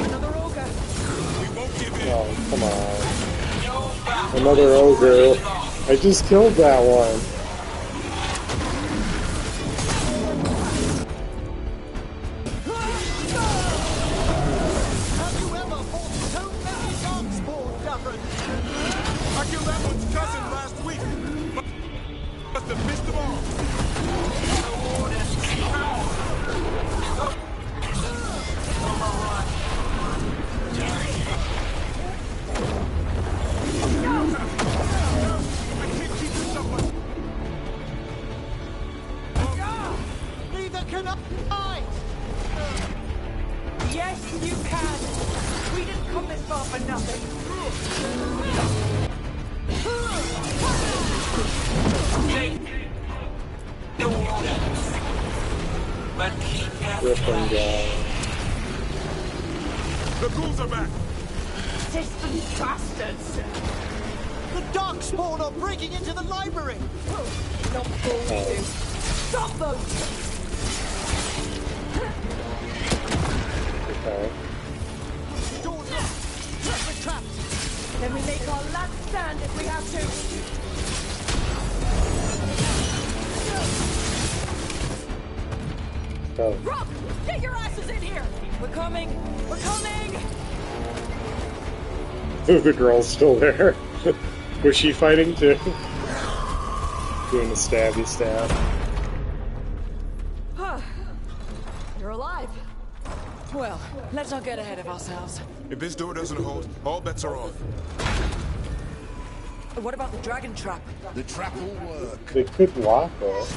Another ogre! We won't give in. Oh, come on. Another ogre. I just killed that one. Have you ever fought so many Darkspawn, Davrin? I killed that one's cousin last week. Must have missed them all. Neither can I! Yes, you can! We didn't come this far for nothing! Take the Wardens! But keep Griffin guy. The ghouls are back. Distant bastards! The Darkspawn are breaking into the library! Not bullshit! Stop them! Okay. Doors locked! We're trapped! Then we make our last stand if we have to! Oh. Rock! Get your asses in here! We're coming! We're coming! The girl's still there. Was she fighting too? Doing the stabby stab. You're alive. Well, let's not get ahead of ourselves. If this door doesn't hold, all bets are off. What about the dragon trap? The trap will work. They could lock it.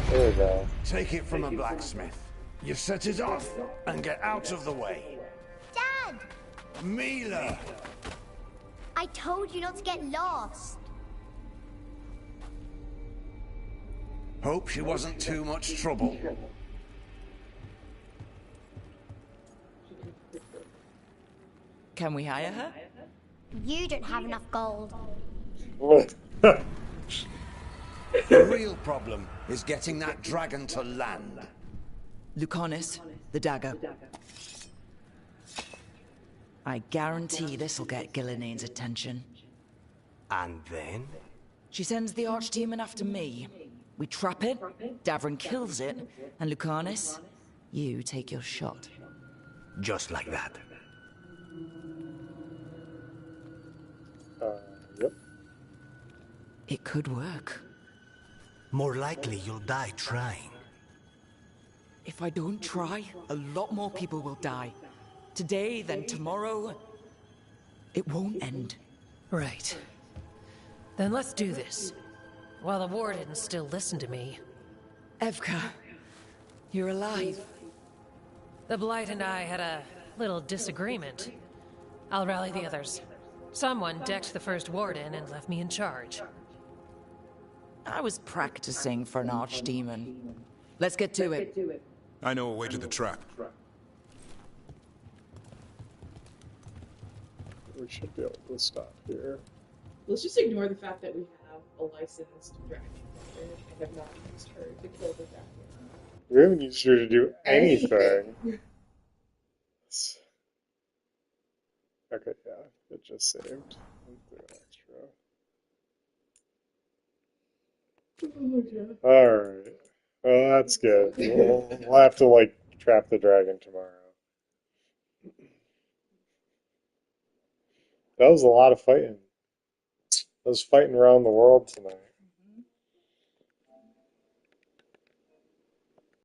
There we go. Take it from a blacksmith. You set it off and get out of the way. Dad! Mila! I told you not to get lost. Hope she wasn't too much trouble. Can we hire her? You don't have enough gold. The real problem is getting that dragon to land. Lucanus, the dagger. I guarantee this'll get Gillinean's attention. And then? She sends the Archdemon after me. We trap it, Davrin kills it, and Lucanus, you take your shot. Just like that. Yep. It could work. More likely you'll die trying. If I don't try, a lot more people will die. Today, then tomorrow. It won't end. Right. Then let's do this. While the Wardens still listen to me. Evka, you're alive. The Blight and I had a little disagreement. I'll rally the others. Someone decked the first Warden and left me in charge. I was practicing for an Archdemon. Let's get to it. I know a way to the trap. We should be able to stop here. Let's just ignore the fact that we have a licensed dragon hunter and have not used her to kill the dragon. We haven't used her to do anything. Okay, yeah, it just saved. Alright. Well, that's good. We'll have to, like, trap the dragon tomorrow. That was a lot of fighting. I was fighting around the world tonight.